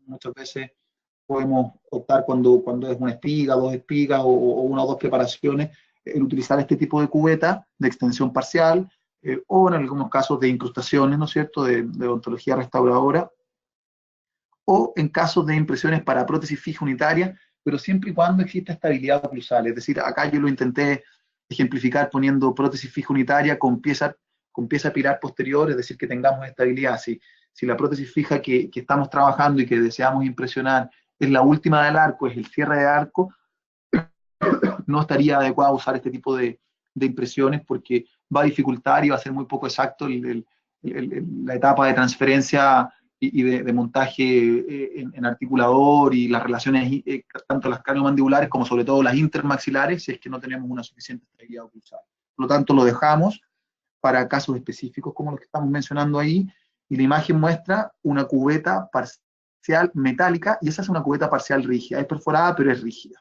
Muchas veces podemos optar cuando es una espiga, dos espigas o una o dos preparaciones, en utilizar este tipo de cubeta de extensión parcial o en algunos casos de incrustaciones, ¿no es cierto?, de odontología restauradora, o en casos de impresiones para prótesis fija unitaria, pero siempre y cuando exista estabilidad oclusal. Es decir, acá yo lo intenté ejemplificar poniendo prótesis fija unitaria con pieza pilar posterior, es decir, que tengamos estabilidad. Si la prótesis fija que estamos trabajando y que deseamos impresionar es la última del arco, es el cierre de arco, no estaría adecuado usar este tipo de impresiones porque va a dificultar y va a ser muy poco exacto la etapa de transferencia y de montaje en articulador y las relaciones, tanto las craniomandibulares como sobre todo las intermaxilares, si es que no tenemos una suficiente estabilidad oclusal. Por lo tanto, lo dejamos para casos específicos como los que estamos mencionando ahí, y la imagen muestra una cubeta parcial metálica, y esa es una cubeta parcial rígida, es perforada pero es rígida.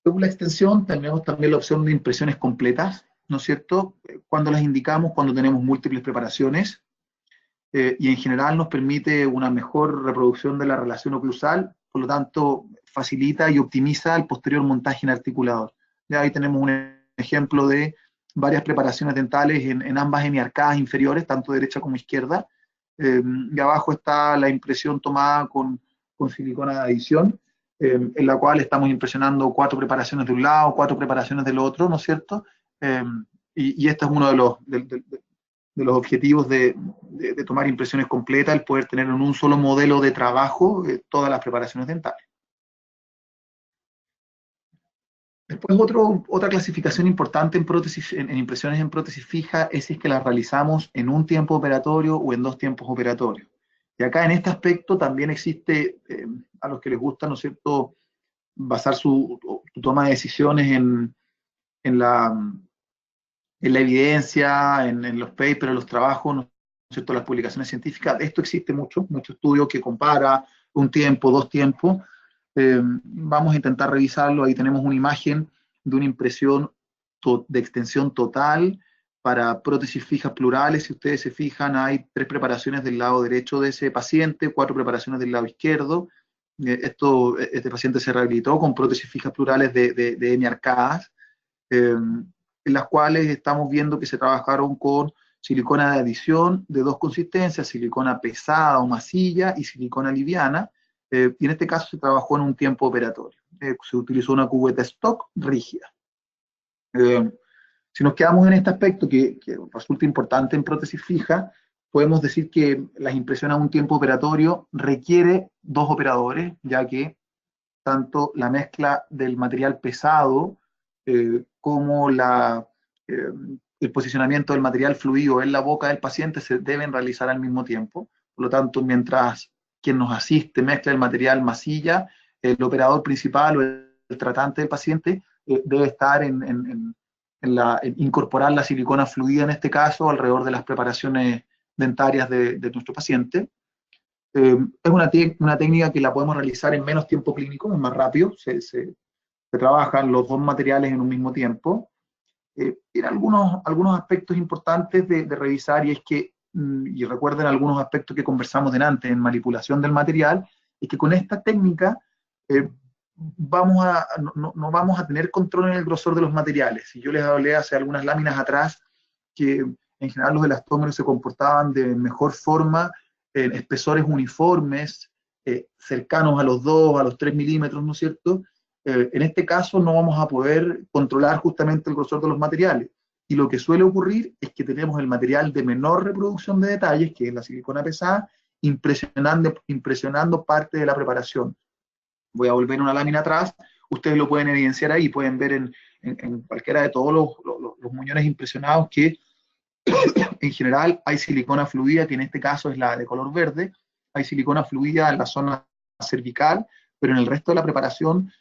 Según la extensión, tenemos también la opción de impresiones completas, ¿no es cierto? Cuando las indicamos, cuando tenemos múltiples preparaciones, y en general nos permite una mejor reproducción de la relación oclusal, por lo tanto, facilita y optimiza el posterior montaje en articulador. Ya ahí tenemos un ejemplo de varias preparaciones dentales en ambas hemiarcadas inferiores, tanto derecha como izquierda. Y abajo está la impresión tomada con silicona de adición, en la cual estamos impresionando 4 preparaciones de un lado, 4 preparaciones del otro, ¿no es cierto? Y este es uno de los objetivos de tomar impresiones completas, el poder tener en un solo modelo de trabajo todas las preparaciones dentales. Después otra clasificación importante en impresiones en prótesis fija es si es que las realizamos en un tiempo operatorio o en 2 tiempos operatorios. Y acá en este aspecto también existe, a los que les gusta, ¿no es cierto?, basar su toma de decisiones en la evidencia, en los papers, en los trabajos, ¿no es cierto?, las publicaciones científicas. Esto existe mucho estudio que compara un tiempo, 2 tiempos. Vamos a intentar revisarlo. Ahí tenemos una imagen de una impresión de extensión total para prótesis fijas plurales. Si ustedes se fijan, hay 3 preparaciones del lado derecho de ese paciente, 4 preparaciones del lado izquierdo. Este paciente se rehabilitó con prótesis fijas plurales de hemiarcadas, en las cuales estamos viendo que se trabajaron con silicona de adición de 2 consistencias, silicona pesada o masilla y silicona liviana, y en este caso se trabajó en un tiempo operatorio. Se utilizó una cubeta stock rígida. Si nos quedamos en este aspecto que resulta importante en prótesis fija, podemos decir que las impresiones a un tiempo operatorio requiere 2 operadores, ya que tanto la mezcla del material pesado como el posicionamiento del material fluido en la boca del paciente se deben realizar al mismo tiempo. Por lo tanto, mientras quien nos asiste mezcla el material masilla, el operador principal o el tratante del paciente debe estar en incorporar la silicona fluida, en este caso, alrededor de las preparaciones dentarias de nuestro paciente. Es una técnica que la podemos realizar en menos tiempo clínico, es más rápido, se trabajan los 2 materiales en un mismo tiempo. Tiene algunos aspectos importantes de revisar, y es que, y recuerden algunos aspectos que conversamos delante en manipulación del material, es que con esta técnica no vamos a tener control en el grosor de los materiales. Si yo les hablé hace algunas láminas atrás que en general los elastómeros se comportaban de mejor forma en espesores uniformes, cercanos a los 2, a los 3 milímetros, ¿no es cierto? En este caso no vamos a poder controlar justamente el grosor de los materiales. Y lo que suele ocurrir es que tenemos el material de menor reproducción de detalles, que es la silicona pesada, impresionando parte de la preparación. Voy a volver una lámina atrás, ustedes lo pueden evidenciar ahí, pueden ver en cualquiera de todos los muñones impresionados que en general hay silicona fluida, que en este caso es la de color verde, hay silicona fluida en la zona cervical, pero en el resto de la preparación,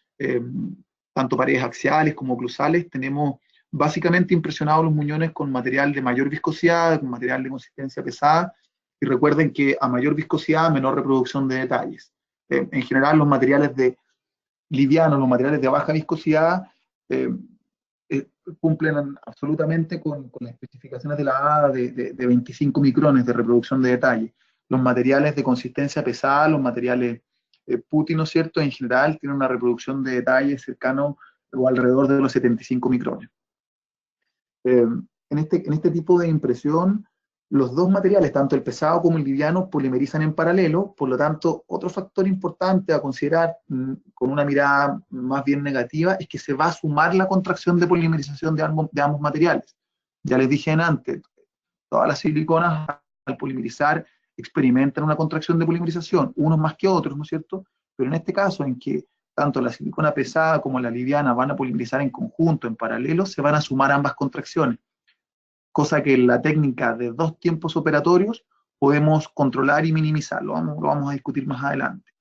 tanto paredes axiales como oclusales, tenemos básicamente impresionados los muñones con material de mayor viscosidad, con material de consistencia pesada, y recuerden que a mayor viscosidad, menor reproducción de detalles. En general, los materiales livianos, los materiales de baja viscosidad, cumplen absolutamente con las especificaciones de la ADA de 25 micrones de reproducción de detalle. Los materiales de consistencia pesada, los materiales PuTTY, ¿no es cierto?, en general tienen una reproducción de detalle cercano o alrededor de los 75 micrones. En este tipo de impresión, los dos materiales, tanto el pesado como el liviano, polimerizan en paralelo. Por lo tanto, otro factor importante a considerar con una mirada más bien negativa es que se va a sumar la contracción de polimerización de ambos materiales. Ya les dije antes, todas las siliconas al polimerizar experimentan una contracción de polimerización, unos más que otros, ¿no es cierto? Pero en este caso, en que tanto la silicona pesada como la liviana van a polimerizar en conjunto, en paralelo, se van a sumar ambas contracciones, cosa que en la técnica de 2 tiempos operatorios podemos controlar y minimizar, lo vamos a discutir más adelante.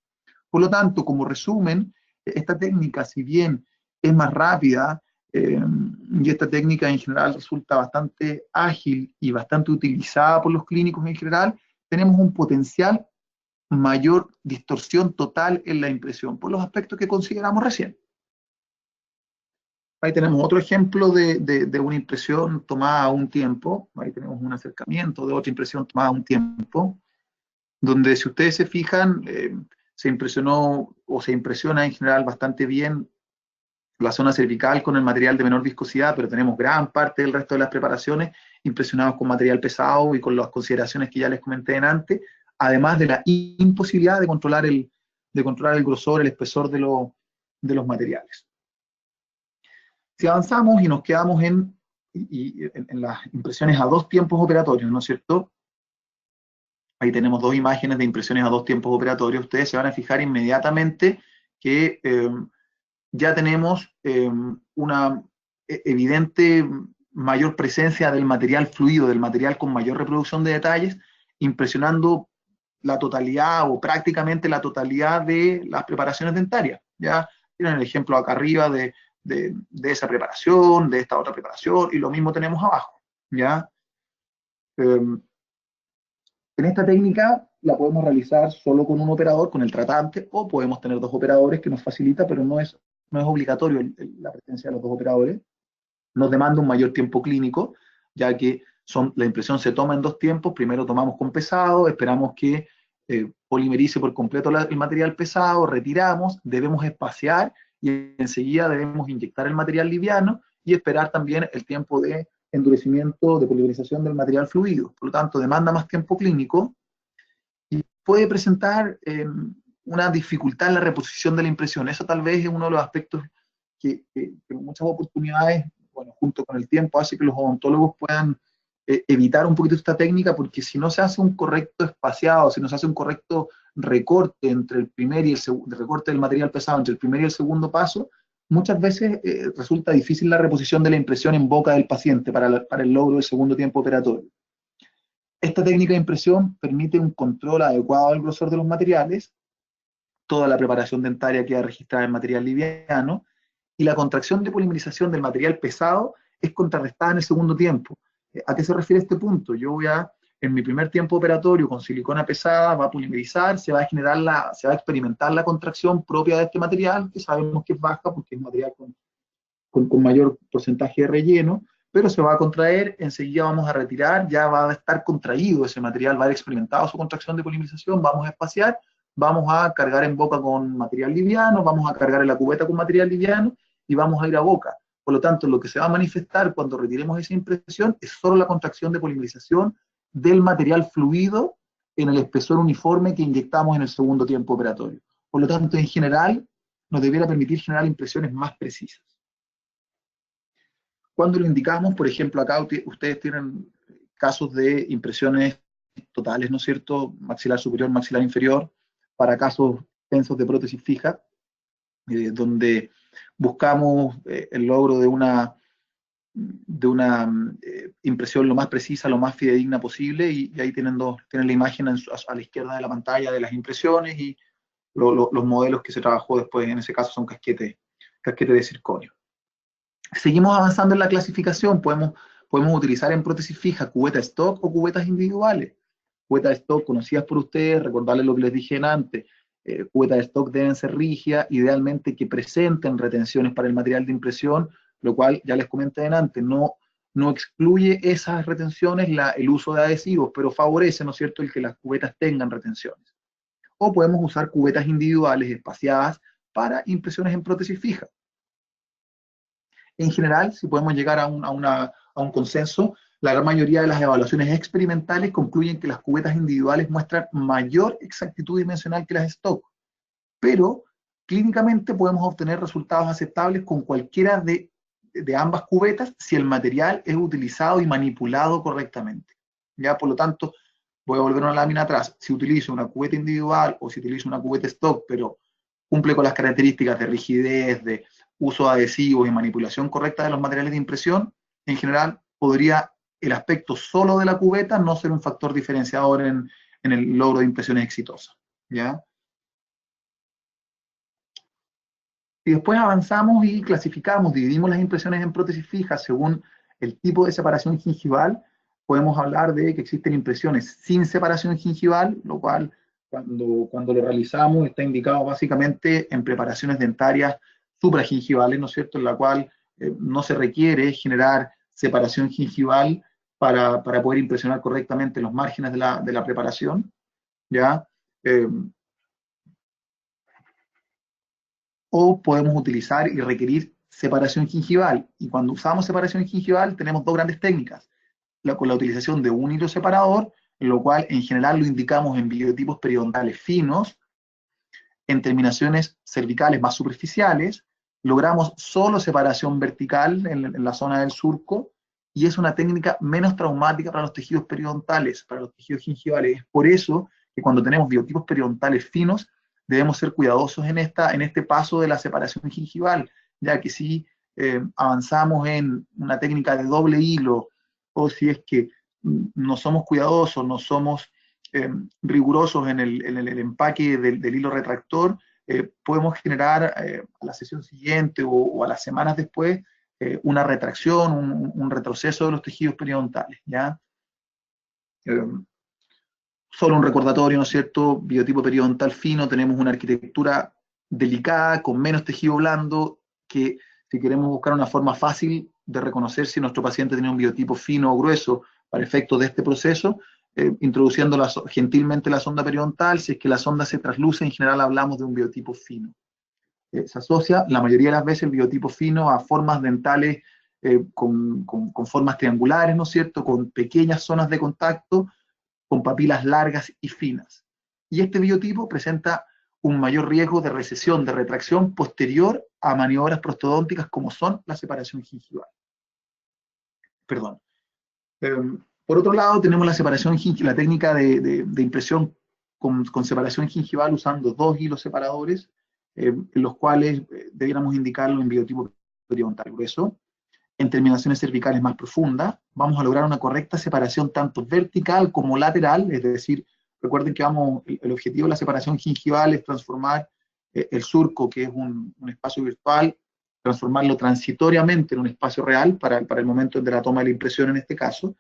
Por lo tanto, como resumen, esta técnica, si bien es más rápida, y esta técnica en general resulta bastante ágil y bastante utilizada por los clínicos en general, tenemos un potencial mayor distorsión total en la impresión, por los aspectos que consideramos recién. Ahí tenemos otro ejemplo de una impresión tomada a un tiempo. Ahí tenemos un acercamiento de otra impresión tomada a un tiempo, donde si ustedes se fijan, se impresionó o se impresiona en general bastante bien la zona cervical con el material de menor viscosidad, pero tenemos gran parte del resto de las preparaciones impresionados con material pesado y con las consideraciones que ya les comenté antes, además de la imposibilidad de controlar el grosor, el espesor de los materiales. Si avanzamos y nos quedamos en las impresiones a 2 tiempos operatorios, ¿no es cierto? Ahí tenemos 2 imágenes de impresiones a 2 tiempos operatorios. Ustedes se van a fijar inmediatamente que ya tenemos una evidente mayor presencia del material fluido, del material con mayor reproducción de detalles, impresionando la totalidad o prácticamente la totalidad de las preparaciones dentarias. Ya tienen el ejemplo acá arriba de esa preparación, de esta otra preparación, y lo mismo tenemos abajo, ¿ya? En esta técnica la podemos realizar solo con un operador, con el tratante, o podemos tener 2 operadores, que nos facilita, pero no es obligatorio la presencia de los 2 operadores. Nos demanda un mayor tiempo clínico, ya que la impresión se toma en 2 tiempos. Primero tomamos con pesado, esperamos que polimerice por completo el material pesado, retiramos, debemos espaciar, y enseguida debemos inyectar el material liviano y esperar también el tiempo de endurecimiento, de polimerización del material fluido. Por lo tanto, demanda más tiempo clínico y puede presentar una dificultad en la reposición de la impresión. Eso tal vez es uno de los aspectos que en muchas oportunidades, bueno, junto con el tiempo, hace que los odontólogos puedan evitar un poquito esta técnica, porque si no se hace un correcto espaciado, si no se hace un correcto recorte entre el primer y el segundo, recorte del material pesado entre el primer y el segundo paso, muchas veces resulta difícil la reposición de la impresión en boca del paciente para el logro del segundo tiempo operatorio. Esta técnica de impresión permite un control adecuado del grosor de los materiales, toda la preparación dentaria queda registrada en material liviano, y la contracción de polimerización del material pesado es contrarrestada en el segundo tiempo. ¿A qué se refiere este punto? Yo en mi primer tiempo operatorio con silicona pesada, va a polimerizar, se va a experimentar la contracción propia de este material, que sabemos que es baja porque es material con mayor porcentaje de relleno, pero se va a contraer, enseguida vamos a retirar, ya va a estar contraído ese material, va a haber experimentado su contracción de polimerización, vamos a espaciar, vamos a cargar en boca con material liviano, vamos a cargar en la cubeta con material liviano y vamos a ir a boca. Por lo tanto, lo que se va a manifestar cuando retiremos esa impresión es solo la contracción de polimerización del material fluido en el espesor uniforme que inyectamos en el segundo tiempo operatorio. Por lo tanto, en general, nos debiera permitir generar impresiones más precisas. Cuando lo indicamos, por ejemplo, acá ustedes tienen casos de impresiones totales, ¿no es cierto? Maxilar superior, maxilar inferior, para casos tensos de prótesis fija, donde buscamos el logro de una impresión lo más precisa, lo más fidedigna posible, y ahí tienen la imagen a la izquierda de la pantalla de las impresiones y los modelos que se trabajó después, en ese caso son casquetes de circonio. Seguimos avanzando en la clasificación, podemos utilizar en prótesis fija cubetas stock o cubetas individuales. Cubetas stock conocidas por ustedes, recordarles lo que les dije antes, cubetas stock deben ser rígidas, idealmente que presenten retenciones para el material de impresión, lo cual ya les comenté antes, no excluye esas retenciones el uso de adhesivos, pero favorece, ¿no es cierto?, el que las cubetas tengan retenciones. O podemos usar cubetas individuales espaciadas para impresiones en prótesis fija. En general, si podemos llegar a un consenso, la gran mayoría de las evaluaciones experimentales concluyen que las cubetas individuales muestran mayor exactitud dimensional que las stock, pero clínicamente podemos obtener resultados aceptables con cualquiera de ambas cubetas si el material es utilizado y manipulado correctamente. Ya, por lo tanto, voy a volver una lámina atrás. Si utilizo una cubeta individual o si utilizo una cubeta stock, pero cumple con las características de rigidez, de uso de adhesivos y manipulación correcta de los materiales de impresión, en general podría el aspecto solo de la cubeta no ser un factor diferenciador en el logro de impresiones exitosas. ¿Ya? Y después avanzamos y clasificamos, dividimos las impresiones en prótesis fijas según el tipo de separación gingival. Podemos hablar de que existen impresiones sin separación gingival, lo cual cuando lo realizamos está indicado básicamente en preparaciones dentarias supragingivales, ¿no es cierto?, en la cual no se requiere generar separación gingival para poder impresionar correctamente los márgenes de la preparación, ¿ya? O podemos utilizar y requerir separación gingival. Y cuando usamos separación gingival tenemos dos grandes técnicas. Con la utilización de un hilo separador, en lo cual en general lo indicamos en biotipos periodontales finos, en terminaciones cervicales más superficiales, logramos solo separación vertical en la zona del surco, y es una técnica menos traumática para los tejidos periodontales, para los tejidos gingivales. Es por eso que cuando tenemos biotipos periodontales finos, debemos ser cuidadosos en este paso de la separación gingival, ya que si avanzamos en una técnica de doble hilo, o si es que no somos cuidadosos, no somos rigurosos en el empaque del hilo retractor, podemos generar a la sesión siguiente o a las semanas después una retracción, un retroceso de los tejidos periodontales, ¿ya? Solo un recordatorio, ¿no es cierto? Biotipo periodontal fino, tenemos una arquitectura delicada, con menos tejido blando, que si queremos buscar una forma fácil de reconocer si nuestro paciente tiene un biotipo fino o grueso para efectos de este proceso, introduciendo gentilmente la sonda periodontal. Si es que la sonda se trasluce, en general hablamos de un biotipo fino. Se asocia la mayoría de las veces el biotipo fino a formas dentales con formas triangulares, ¿no es cierto?, con pequeñas zonas de contacto, con papilas largas y finas. Y este biotipo presenta un mayor riesgo de recesión, de retracción posterior a maniobras prostodónticas como son la separación gingival. Perdón. Por otro lado, tenemos la separación la técnica de impresión con separación gingival usando dos hilos separadores, en los cuales debiéramos indicarlo en biotipo periodontal grueso. En terminaciones cervicales más profundas, vamos a lograr una correcta separación tanto vertical como lateral, es decir, recuerden que el objetivo de la separación gingival es transformar el surco, que es un espacio virtual, transformarlo transitoriamente en un espacio real para el momento de la toma de la impresión en este caso.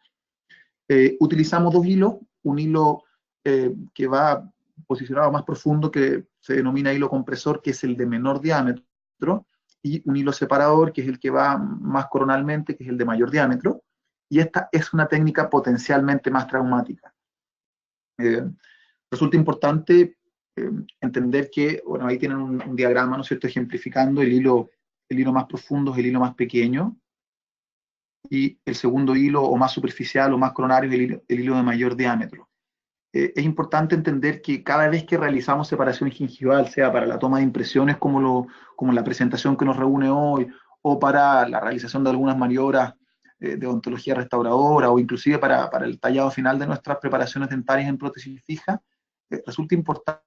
Utilizamos dos hilos, un hilo que va posicionado más profundo, que se denomina hilo compresor, que es el de menor diámetro, y un hilo separador, que es el que va más coronalmente, que es el de mayor diámetro, y esta es una técnica potencialmente más traumática. Resulta importante entender que, bueno, ahí tienen un diagrama, ¿no es cierto?, ejemplificando el hilo más profundo es el hilo más pequeño, y el segundo hilo, o más superficial o más coronario, es el hilo de mayor diámetro. Es importante entender que cada vez que realizamos separación gingival, sea para la toma de impresiones como la presentación que nos reúne hoy, o para la realización de algunas maniobras de odontología restauradora, o inclusive para el tallado final de nuestras preparaciones dentarias en prótesis fija, resulta importante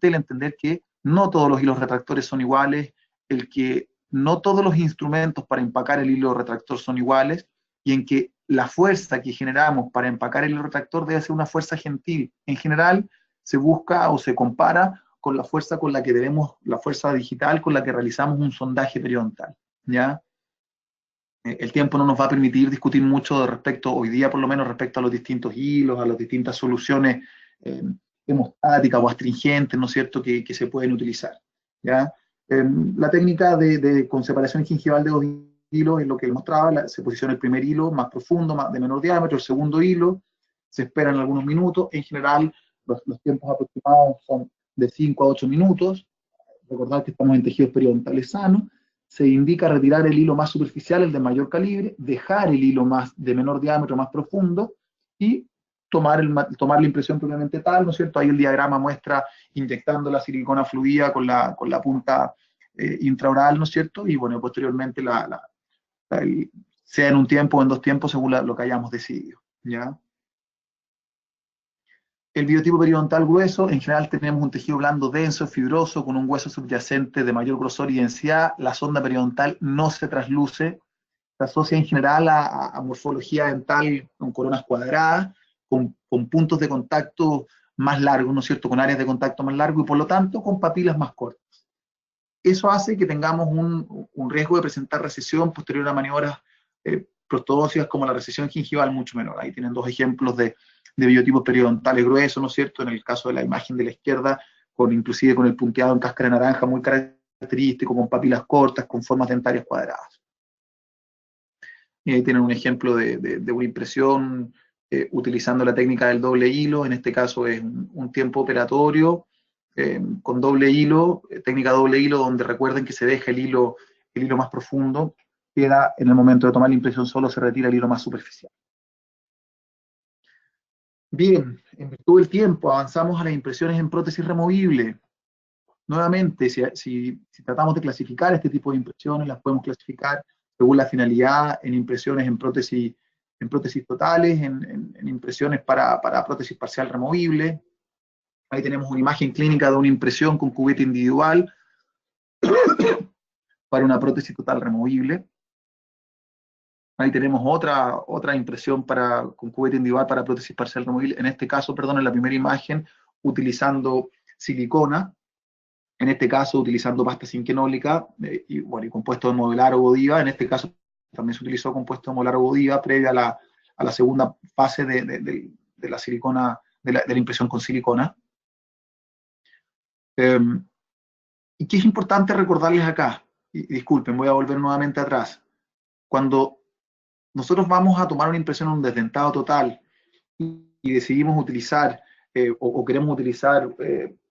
el entender que no todos los hilos retractores son iguales, el que no todos los instrumentos para empacar el hilo retractor son iguales, y en que la fuerza que generamos para empacar el hilo retractor debe ser una fuerza gentil. En general, se busca o se compara con la fuerza con la que la fuerza digital con la que realizamos un sondaje periodontal, ¿ya? El tiempo no nos va a permitir discutir mucho respecto, hoy día por lo menos, respecto a los distintos hilos, a las distintas soluciones hemostáticas o astringentes, ¿no es cierto?, que se pueden utilizar, ¿ya? La técnica con separación gingival de dos hilos es lo que mostraba, se posiciona el primer hilo más profundo, de menor diámetro, el segundo hilo, se esperan algunos minutos, en general los tiempos aproximados son de 5 a 8 minutos, recordar que estamos en tejidos periodontales sanos, se indica retirar el hilo más superficial, el de mayor calibre, dejar el hilo de menor diámetro, más profundo, y tomar la impresión propiamente tal, ¿no es cierto? Ahí el diagrama muestra inyectando la silicona fluida con la punta intraoral, ¿no es cierto? Y bueno, posteriormente sea en un tiempo o en dos tiempos según lo que hayamos decidido, ¿ya? El biotipo periodontal grueso, en general tenemos un tejido blando denso, fibroso, con un hueso subyacente de mayor grosor y densidad. La sonda periodontal no se trasluce, se asocia en general a morfología dental con coronas cuadradas, con puntos de contacto más largos, ¿no es cierto?, con áreas de contacto más largos y por lo tanto con papilas más cortas. Eso hace que tengamos un riesgo de presentar recesión posterior a maniobras prostodónticas como la recesión gingival mucho menor. Ahí tienen dos ejemplos de biotipos periodontales gruesos, ¿no es cierto?, en el caso de la imagen de la izquierda, inclusive con el punteado en cáscara naranja muy característico, con papilas cortas, con formas dentarias cuadradas. Y ahí tienen un ejemplo de una impresión utilizando la técnica del doble hilo, en este caso es un tiempo operatorio con doble hilo, técnica doble hilo, donde recuerden que se deja el hilo más profundo, queda en el momento de tomar la impresión solo se retira el hilo más superficial. Bien, en virtud del tiempo avanzamos a las impresiones en prótesis removible. Nuevamente, si tratamos de clasificar este tipo de impresiones, las podemos clasificar según la finalidad en impresiones en prótesis totales, en impresiones para prótesis parcial removible. Ahí tenemos una imagen clínica de una impresión con cubeta individual para una prótesis total removible. Ahí tenemos otra impresión con cubeta individual para prótesis parcial removible. En este caso, perdón, en la primera imagen, utilizando silicona. En este caso, utilizando pasta cinquenólica y compuesto de modular o Godiva. En este caso, también se utilizó compuesto de modular o Godiva previa a la segunda fase de la silicona, de la impresión con silicona. ¿Y qué es importante recordarles acá? Y disculpen, voy a volver nuevamente atrás. Cuando nosotros vamos a tomar una impresión en un desdentado total y decidimos utilizar o queremos utilizar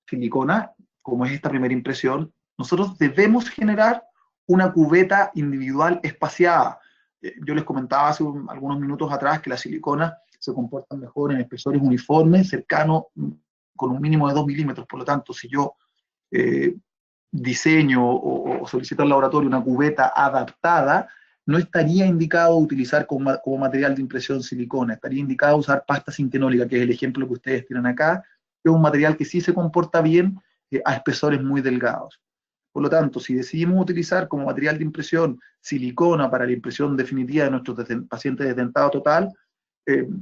silicona, como es esta primera impresión, nosotros debemos generar una cubeta individual espaciada. Yo les comentaba hace algunos minutos atrás que las siliconas se comportan mejor en espesores uniformes, cercanos, con un mínimo de 2 milímetros. Por lo tanto, si yo diseño o solicito al laboratorio una cubeta adaptada, no estaría indicado utilizar como material de impresión silicona, estaría indicado usar pasta cinquenólica, que es el ejemplo que ustedes tienen acá, que es un material que sí se comporta bien a espesores muy delgados. Por lo tanto, si decidimos utilizar como material de impresión silicona para la impresión definitiva de nuestros pacientes de desdentado total,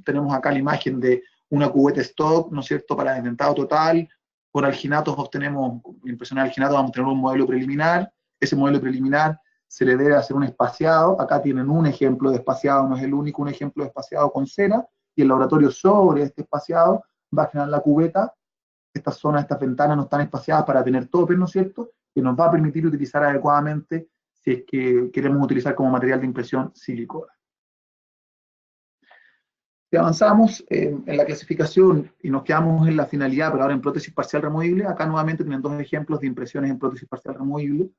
tenemos acá la imagen de una cubeta stock, ¿no es cierto?, para desdentado total. Por alginatos obtenemos, impresión de alginatos, vamos a tener un modelo preliminar. Ese modelo preliminar se le debe hacer un espaciado. Acá tienen un ejemplo de espaciado, no es el único, un ejemplo de espaciado con cera, y el laboratorio sobre este espaciado va a generar la cubeta. Estas zonas, estas ventanas no están espaciadas para tener topes, ¿no es cierto?, que nos va a permitir utilizar adecuadamente si es que queremos utilizar como material de impresión silicona. Si avanzamos en la clasificación y nos quedamos en la finalidad, pero ahora en prótesis parcial removible, acá nuevamente tienen dos ejemplos de impresiones en prótesis parcial removible.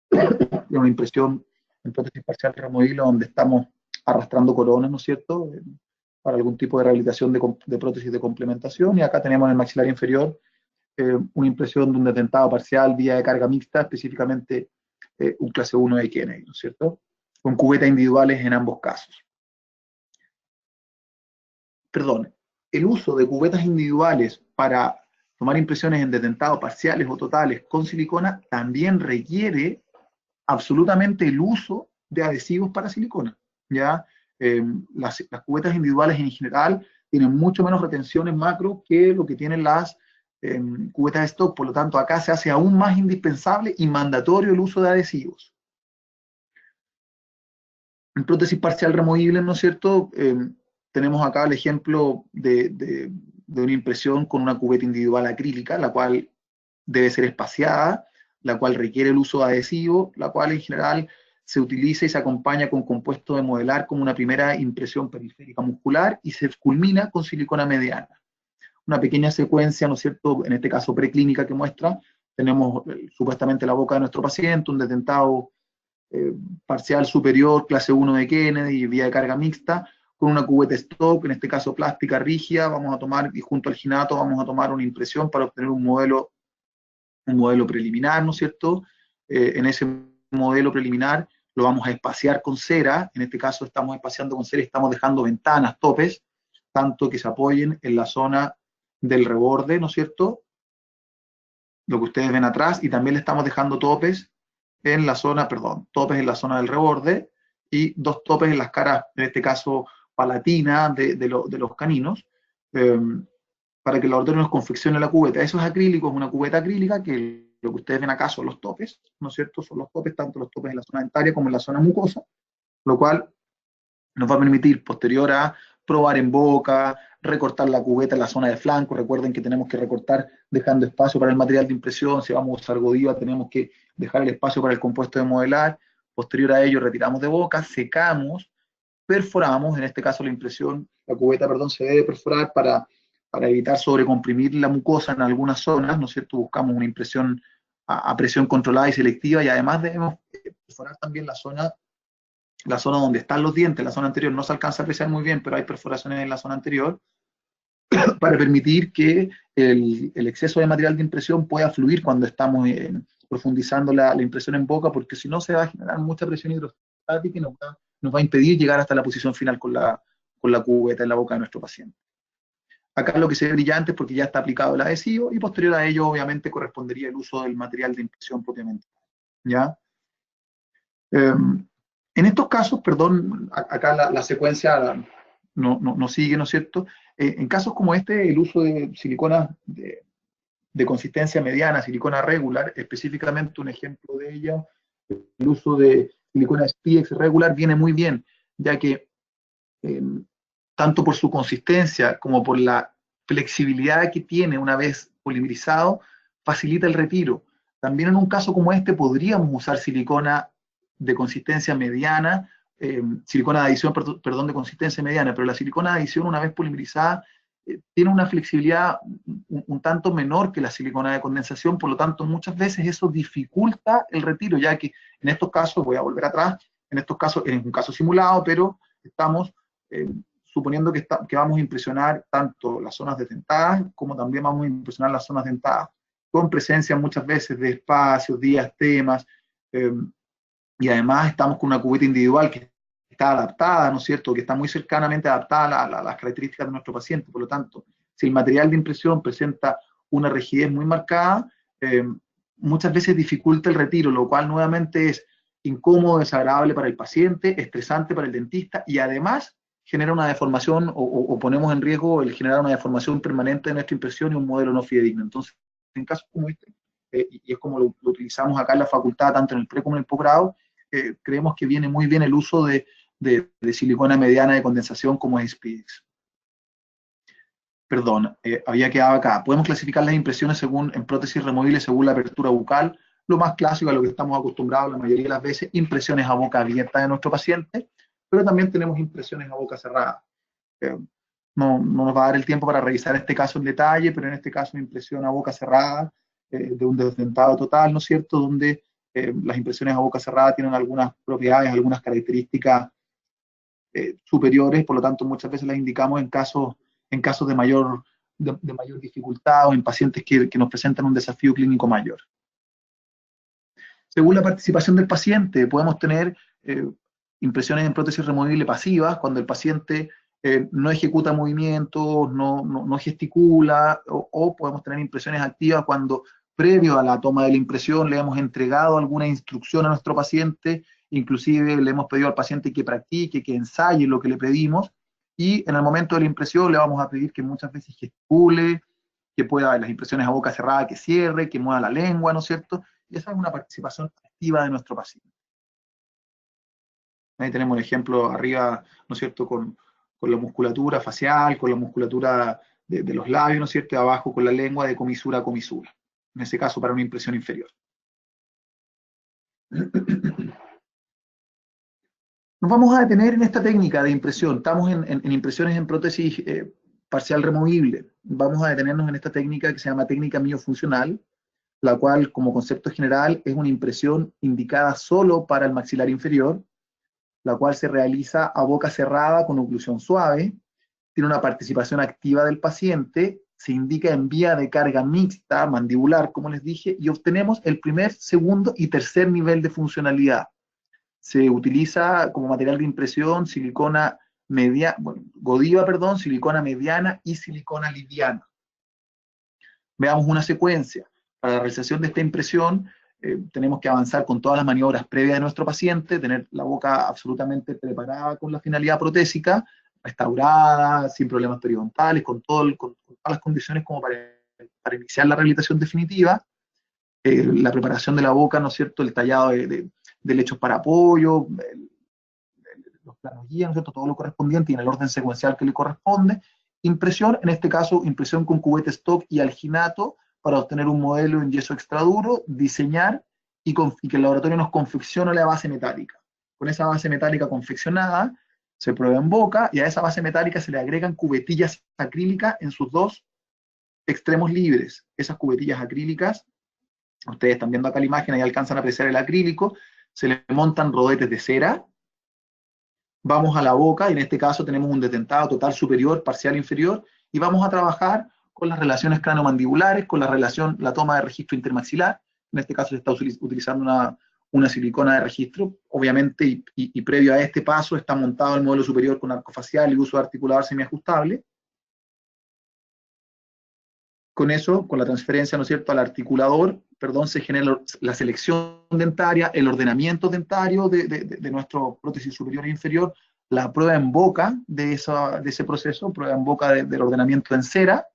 De una impresión en prótesis parcial removible donde estamos arrastrando coronas, ¿no es cierto?, para algún tipo de rehabilitación de prótesis de complementación. Y acá tenemos en el maxilar inferior una impresión de un desdentado parcial vía de carga mixta, específicamente un clase 1 de Kennedy, ¿no es cierto?, con cubetas individuales en ambos casos. Perdón, el uso de cubetas individuales para tomar impresiones en desdentados parciales o totales con silicona también requiere absolutamente el uso de adhesivos para silicona, ¿ya? Las cubetas individuales en general tienen mucho menos retenciones macro que lo que tienen las cubetas de stock. Por lo tanto, acá se hace aún más indispensable y mandatorio el uso de adhesivos. En prótesis parcial removible, ¿no es cierto? Tenemos acá el ejemplo de una impresión con una cubeta individual acrílica, la cual debe ser espaciada, la cual requiere el uso de adhesivo, la cual en general se utiliza y se acompaña con compuesto de modelar como una primera impresión periférica muscular y se culmina con silicona mediana. Una pequeña secuencia, ¿no es cierto?, en este caso preclínica que muestra, tenemos supuestamente la boca de nuestro paciente, un detentado parcial superior, clase 1 de Kennedy, vía de carga mixta, con una cubeta stock, en este caso plástica rígida, vamos a tomar, y junto al ginato vamos a tomar una impresión para obtener un modelo preliminar, ¿no es cierto? En ese modelo preliminar lo vamos a espaciar con cera, en este caso estamos espaciando con cera y estamos dejando ventanas, topes, tanto que se apoyen en la zona del reborde, ¿no es cierto? Lo que ustedes ven atrás, y también le estamos dejando topes en la zona, topes en la zona del reborde, y dos topes en las caras, en este caso palatina de los caninos, para que el laboratorio nos confeccione la cubeta. Eso es acrílico, es una cubeta acrílica, que lo que ustedes ven acá son los topes, ¿no es cierto? Son los topes, tanto los topes en la zona dentaria como en la zona mucosa, lo cual nos va a permitir, posterior a probar en boca, recortar la cubeta en la zona de flanco. Recuerden que tenemos que recortar dejando espacio para el material de impresión. Si vamos a usar Godiva, tenemos que dejar el espacio para el compuesto de modelar. Posterior a ello, retiramos de boca, secamos, perforamos. En este caso, la cubeta, se debe perforar para evitar sobrecomprimir la mucosa en algunas zonas, ¿no es cierto? Buscamos una impresión a presión controlada y selectiva, y además debemos perforar también la zona donde están los dientes. La zona anterior no se alcanza a apreciar muy bien, pero hay perforaciones en la zona anterior para permitir que el exceso de material de impresión pueda fluir cuando estamos profundizando la impresión en boca, porque si no se va a generar mucha presión hidrostática y nos va a impedir llegar hasta la posición final con la cubeta en la boca de nuestro paciente. Acá lo que se ve brillante es porque ya está aplicado el adhesivo, y posterior a ello obviamente correspondería el uso del material de impresión propiamente, ¿ya? En estos casos, acá la secuencia no sigue, ¿no es cierto? En casos como este, el uso de silicona de consistencia mediana, silicona regular, específicamente un ejemplo de ella, el uso de silicona SPX regular viene muy bien, ya que tanto por su consistencia como por la flexibilidad que tiene una vez polimerizado, facilita el retiro. También en un caso como este podríamos usar silicona de consistencia mediana, silicona de adición, de consistencia mediana, pero la silicona de adición, una vez polimerizada, tiene una flexibilidad un tanto menor que la silicona de condensación. Por lo tanto, muchas veces eso dificulta el retiro, ya que en estos casos, voy a volver atrás, en estos casos, es un caso simulado, pero estamos suponiendo que vamos a impresionar tanto las zonas desdentadas como también vamos a impresionar las zonas dentadas, con presencia muchas veces de espacios, diastemas, y además estamos con una cubeta individual que está adaptada, ¿no es cierto?, que está muy cercanamente adaptada a las características de nuestro paciente. Por lo tanto, si el material de impresión presenta una rigidez muy marcada, muchas veces dificulta el retiro, lo cual nuevamente es incómodo, desagradable para el paciente, estresante para el dentista, y además genera una deformación o ponemos en riesgo el generar una deformación permanente de nuestra impresión y un modelo no fidedigno. Entonces, en casos como este, y es como lo utilizamos acá en la facultad, tanto en el pre como en el posgrado, creemos que viene muy bien el uso de silicona mediana de condensación como es SPX. Perdón, había quedado acá. Podemos clasificar las impresiones en prótesis removibles según la apertura bucal. Lo más clásico, a lo que estamos acostumbrados la mayoría de las veces, impresiones a boca abierta de nuestro paciente, pero también tenemos impresiones a boca cerrada. No nos va a dar el tiempo para revisar este caso en detalle, pero en este caso impresión a boca cerrada de un desdentado total, ¿no es cierto?, donde las impresiones a boca cerrada tienen algunas propiedades, algunas características superiores. Por lo tanto muchas veces las indicamos en casos de mayor dificultad o en pacientes que nos presentan un desafío clínico mayor. Según la participación del paciente, podemos tener impresiones en prótesis removible pasivas, cuando el paciente no ejecuta movimientos, no gesticula, o podemos tener impresiones activas cuando previo a la toma de la impresión le hemos entregado alguna instrucción a nuestro paciente inclusive le hemos pedido al paciente que practique, que ensaye lo que le pedimos, y en el momento de la impresión le vamos a pedir que muchas veces gesticule, que pueda las impresiones a boca cerrada, que cierre, que mueva la lengua, ¿no es cierto? Y esa es una participación activa de nuestro paciente. Ahí tenemos el ejemplo arriba, ¿no es cierto?, con la musculatura facial, con la musculatura de los labios, ¿no es cierto?, y abajo con la lengua de comisura a comisura. En ese caso, para una impresión inferior. Nos vamos a detener en esta técnica de impresión. Estamos en impresiones en prótesis parcial removible. Vamos a detenernos en esta técnica que se llama técnica miofuncional, la cual, como concepto general, es una impresión indicada solo para el maxilar inferior, la cual se realiza a boca cerrada con oclusión suave, tiene una participación activa del paciente, se indica en vía de carga mixta, mandibular, como les dije, y obtenemos el primer, segundo y tercer nivel de funcionalidad. Se utiliza como material de impresión silicona Godiva, silicona mediana y silicona liviana. Veamos una secuencia. Para la realización de esta impresión, tenemos que avanzar con todas las maniobras previas de nuestro paciente, tener la boca absolutamente preparada con la finalidad protésica, restaurada, sin problemas periodontales, con todas las condiciones como para iniciar la rehabilitación definitiva. La preparación de la boca, ¿no es cierto?, el tallado de lechos para apoyo, los planos guía, ¿no es cierto?, todo lo correspondiente y en el orden secuencial que le corresponde. Impresión, en este caso, impresión con cubete stock y alginato para obtener un modelo en yeso extraduro, diseñar y que el laboratorio nos confeccione la base metálica. Con esa base metálica confeccionada, se prueba en boca y a esa base metálica se le agregan cubetillas acrílicas en sus dos extremos libres. Esas cubetillas acrílicas, ustedes están viendo acá la imagen, ahí alcanzan a apreciar el acrílico, se le montan rodetes de cera, vamos a la boca, y en este caso tenemos un detentado total superior, parcial inferior, y vamos a trabajar con las relaciones craniomandibulares, con la toma de registro intermaxilar. En este caso se está utilizando una silicona de registro, obviamente, y previo a este paso está montado el modelo superior con arco facial y uso de articulador semiajustable. Con eso, con la transferencia, ¿no es cierto?, al articulador, se genera la selección dentaria, el ordenamiento dentario de nuestro prótesis superior e inferior, la prueba en boca de ese proceso, prueba en boca del ordenamiento en cera,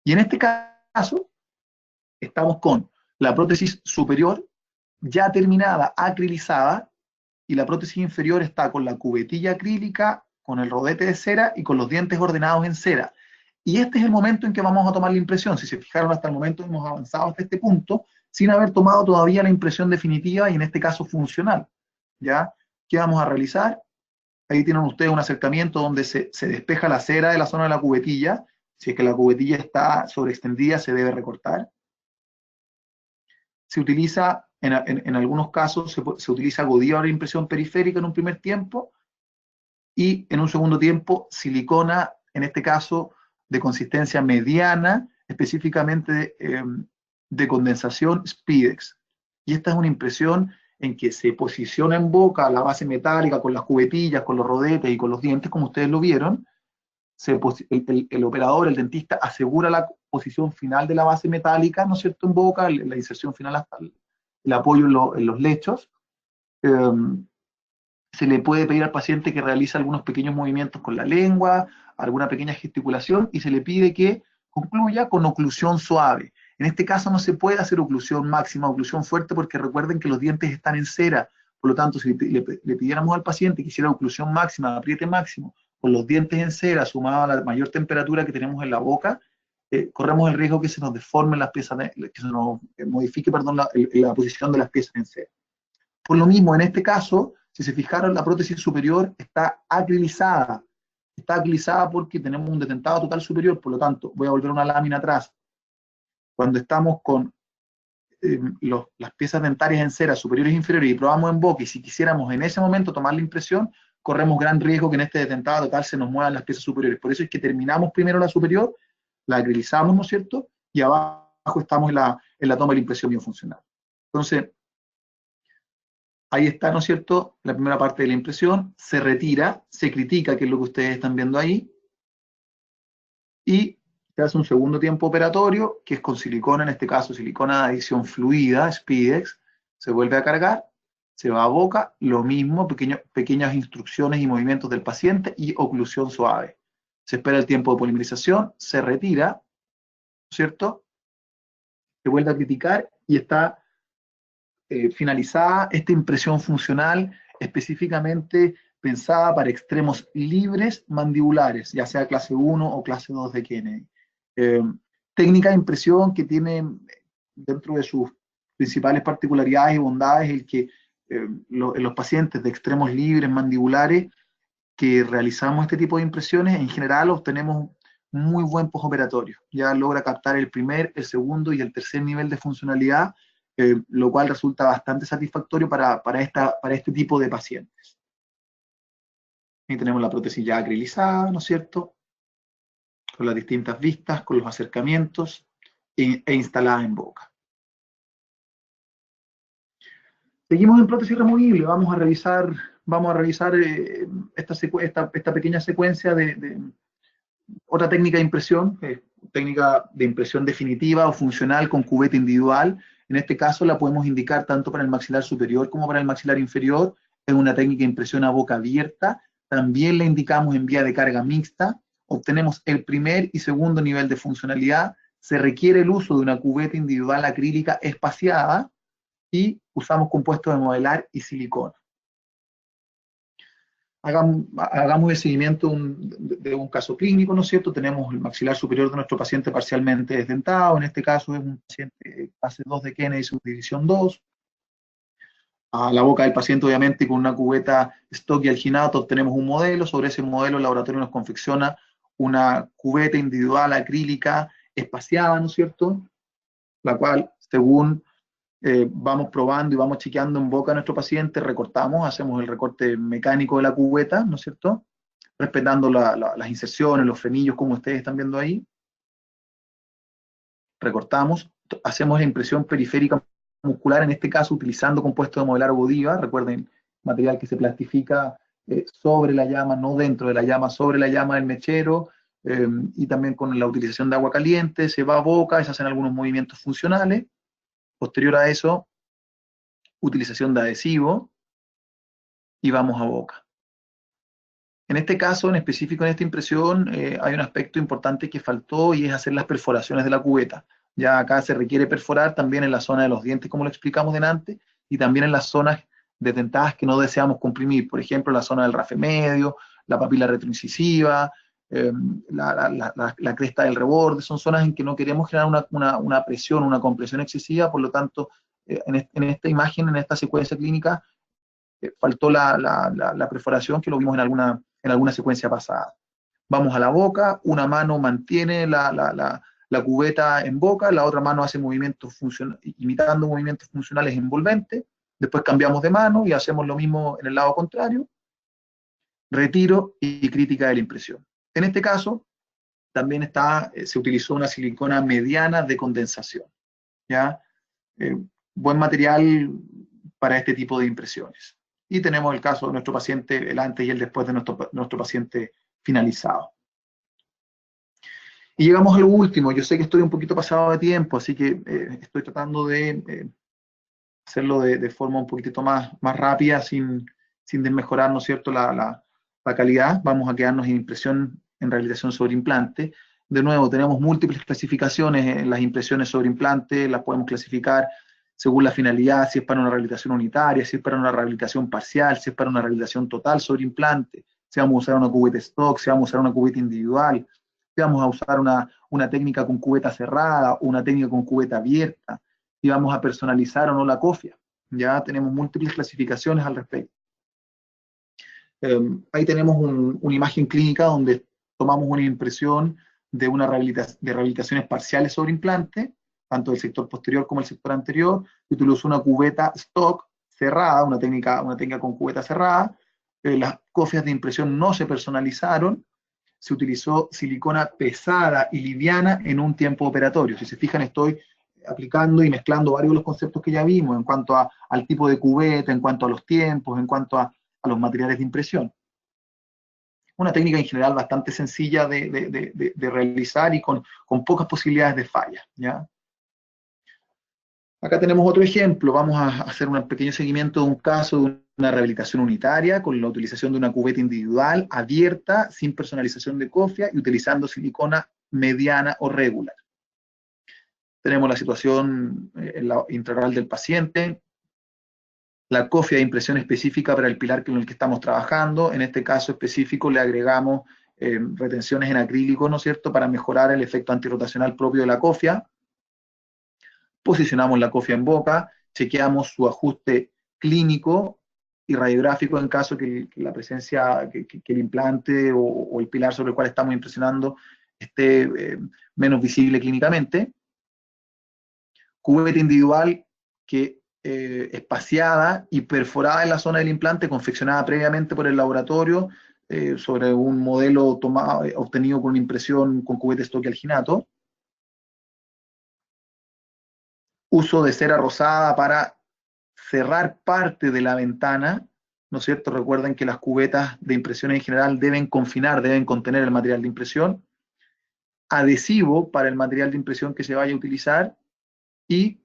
y en este caso estamos con la prótesis superior ya terminada, acrilizada, y la prótesis inferior está con la cubetilla acrílica, con el rodete de cera y con los dientes ordenados en cera. Y este es el momento en que vamos a tomar la impresión. Si se fijaron, hasta el momento hemos avanzado hasta este punto sin haber tomado todavía la impresión definitiva y en este caso funcional. ¿Ya? ¿Qué vamos a realizar? Ahí tienen ustedes un acercamiento donde se despeja la cera de la zona de la cubetilla. Si es que la cubetilla está sobreextendida, se debe recortar. Se utiliza, en algunos casos, se utiliza Godiva de impresión periférica en un primer tiempo y en un segundo tiempo silicona, en este caso, de consistencia mediana, específicamente de condensación Spidex. Y esta es una impresión en que se posiciona en boca la base metálica con las cubetillas, con los rodetes y con los dientes, como ustedes lo vieron. El operador, el dentista, asegura la posición final de la base metálica, ¿no es cierto?, en boca, la inserción final hasta el apoyo en los lechos. Se le puede pedir al paciente que realice algunos pequeños movimientos con la lengua, alguna pequeña gesticulación, y se le pide que concluya con oclusión suave. En este caso no se puede hacer oclusión máxima, oclusión fuerte, porque recuerden que los dientes están en cera. Por lo tanto, si le pidiéramos al paciente que hiciera oclusión máxima, apriete máximo, con los dientes en cera, sumado a la mayor temperatura que tenemos en la boca, corremos el riesgo que se nos deformen las piezas, que se nos modifique, la posición de las piezas en cera. Por lo mismo, en este caso, si se fijaron, la prótesis superior está acrilizada. Está acrilizada porque tenemos un detentado total superior, por lo tanto, voy a volver una lámina atrás. Cuando estamos con las piezas dentarias en cera superiores e inferiores y probamos en boca, y si quisiéramos en ese momento tomar la impresión, corremos gran riesgo que en este detentado total se nos muevan las piezas superiores. Por eso es que terminamos primero la superior, la acrilizamos, ¿no es cierto?, y abajo estamos en la toma de la impresión biofuncional. Entonces, ahí está, ¿no es cierto?, la primera parte de la impresión, se retira, se critica, que es lo que ustedes están viendo ahí, y se hace un segundo tiempo operatorio, que es con silicona, en este caso silicona de adición fluida, Spidex, se vuelve a cargar, Se va a boca, lo mismo, pequeñas instrucciones y movimientos del paciente y oclusión suave. Se espera el tiempo de polimerización, se retira, ¿cierto? Se vuelve a criticar y está finalizada esta impresión funcional específicamente pensada para extremos libres mandibulares, ya sea clase 1 o clase 2 de Kennedy. Técnica de impresión que tiene dentro de sus principales particularidades y bondades el que en los pacientes de extremos libres mandibulares que realizamos este tipo de impresiones, en general obtenemos muy buen postoperatorio. Ya logra captar el primer, el segundo y el tercer nivel de funcionalidad, lo cual resulta bastante satisfactorio para este tipo de pacientes. Ahí tenemos la prótesis ya acrilizada, ¿no es cierto? Con las distintas vistas, con los acercamientos e instalada en boca. Seguimos en prótesis removible, vamos a revisar esta pequeña secuencia de otra técnica de impresión, técnica de impresión definitiva o funcional con cubeta individual. En este caso la podemos indicar tanto para el maxilar superior como para el maxilar inferior. Es una técnica de impresión a boca abierta. También la indicamos en vía de carga mixta. Obtenemos el primer y segundo nivel de funcionalidad. Se requiere el uso de una cubeta individual acrílica espaciada y usamos compuestos de modelar y silicona. Hagamos el seguimiento de un caso clínico, ¿no es cierto? Tenemos el maxilar superior de nuestro paciente parcialmente desdentado, en este caso es un paciente clase 2 de Kennedy, subdivisión 2. A la boca del paciente, obviamente, con una cubeta Stock y alginato, obtenemos un modelo. Sobre ese modelo, el laboratorio nos confecciona una cubeta individual acrílica espaciada, ¿no es cierto? La cual, según vamos probando y vamos chequeando en boca a nuestro paciente, recortamos, hacemos el recorte mecánico de la cubeta, ¿no es cierto? Respetando las inserciones, los frenillos, como ustedes están viendo ahí. Recortamos, hacemos la impresión periférica muscular, en este caso utilizando compuesto de modelar Godiva, recuerden, material que se plastifica sobre la llama, no dentro de la llama, sobre la llama del mechero, y también con la utilización de agua caliente, se va a boca, se hacen algunos movimientos funcionales. Posterior a eso, utilización de adhesivo y vamos a boca. En este caso, en específico en esta impresión, hay un aspecto importante que faltó y es hacer las perforaciones de la cubeta. Ya acá se requiere perforar también en la zona de los dientes, como lo explicamos delante, y también en las zonas desdentadas que no deseamos comprimir. Por ejemplo, la zona del rafe medio, la papila retroincisiva, la cresta del reborde. Son zonas en que no queremos generar una presión, una compresión excesiva. Por lo tanto, en esta imagen, en esta secuencia clínica, faltó la perforación, que lo vimos en alguna secuencia pasada. Vamos a la boca, una mano mantiene la cubeta en boca, la otra mano hace movimientos imitando movimientos funcionales envolventes. Después cambiamos de mano y hacemos lo mismo en el lado contrario. Retiro y crítica de la impresión. En este caso, también se utilizó una silicona mediana de condensación. ¿Ya? Buen material para este tipo de impresiones. Y tenemos el caso de nuestro paciente, el antes y el después de nuestro paciente finalizado. Y llegamos a lo último. Yo sé que estoy un poquito pasado de tiempo, así que estoy tratando de hacerlo de forma un poquitito más rápida, sin desmejorar, ¿no es cierto?, la calidad. Vamos a quedarnos en impresión en rehabilitación sobre implante. De nuevo, tenemos múltiples clasificaciones en las impresiones sobre implante, las podemos clasificar según la finalidad, si es para una rehabilitación unitaria, si es para una rehabilitación parcial, si es para una rehabilitación total sobre implante, si vamos a usar una cubeta stock, si vamos a usar una cubeta individual, si vamos a usar una técnica con cubeta cerrada, una técnica con cubeta abierta, si vamos a personalizar o no la cofia. Ya tenemos múltiples clasificaciones al respecto. Ahí tenemos una imagen clínica donde tomamos una impresión de rehabilitaciones parciales sobre implante, tanto del sector posterior como el sector anterior. Utilizó una cubeta stock cerrada, una técnica con cubeta cerrada. Las cofias de impresión no se personalizaron. Se utilizó silicona pesada y liviana en un tiempo operatorio. Si se fijan, estoy aplicando y mezclando varios de los conceptos que ya vimos en cuanto al tipo de cubeta, en cuanto a los tiempos, en cuanto a los materiales de impresión. Una técnica en general bastante sencilla de realizar y con pocas posibilidades de falla, ¿ya? Acá tenemos otro ejemplo. Vamos a hacer un pequeño seguimiento de un caso de una rehabilitación unitaria con la utilización de una cubeta individual abierta, sin personalización de cofia y utilizando silicona mediana o regular. Tenemos la situación intraoral del paciente, la cofia de impresión específica para el pilar con el que estamos trabajando. En este caso específico le agregamos retenciones en acrílico, ¿no es cierto?, para mejorar el efecto antirrotacional propio de la cofia. Posicionamos la cofia en boca, chequeamos su ajuste clínico y radiográfico en caso que la presencia, que el implante o el pilar sobre el cual estamos impresionando esté menos visible clínicamente. Cubeta individual que espaciada y perforada en la zona del implante, confeccionada previamente por el laboratorio sobre un modelo obtenido con una impresión con cubeta estoque alginato. Uso de cera rosada para cerrar parte de la ventana, ¿no es cierto? Recuerden que las cubetas de impresión en general deben confinar, deben contener el material de impresión. Adhesivo para el material de impresión que se vaya a utilizar y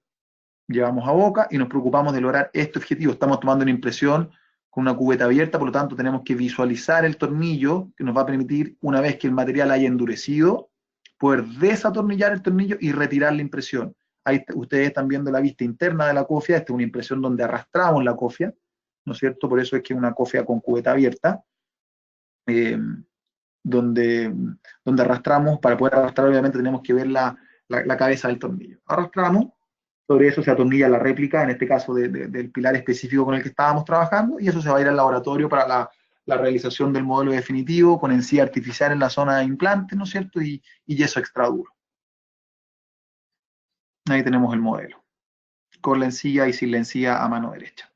llevamos a boca y nos preocupamos de lograr este objetivo. Estamos tomando una impresión con una cubeta abierta, por lo tanto tenemos que visualizar el tornillo que nos va a permitir, una vez que el material haya endurecido, poder desatornillar el tornillo y retirar la impresión. Ahí ustedes están viendo la vista interna de la cofia. Esta es una impresión donde arrastramos la cofia, ¿no es cierto? Por eso es que es una cofia con cubeta abierta, donde arrastramos. Para poder arrastrar obviamente tenemos que ver la cabeza del tornillo. Arrastramos, sobre eso se atornilla la réplica, en este caso del pilar específico con el que estábamos trabajando, y eso se va a ir al laboratorio para la realización del modelo definitivo con encía artificial en la zona de implante, ¿no es cierto? Y yeso extra duro. Ahí tenemos el modelo, con la encía y sin la encía a mano derecha.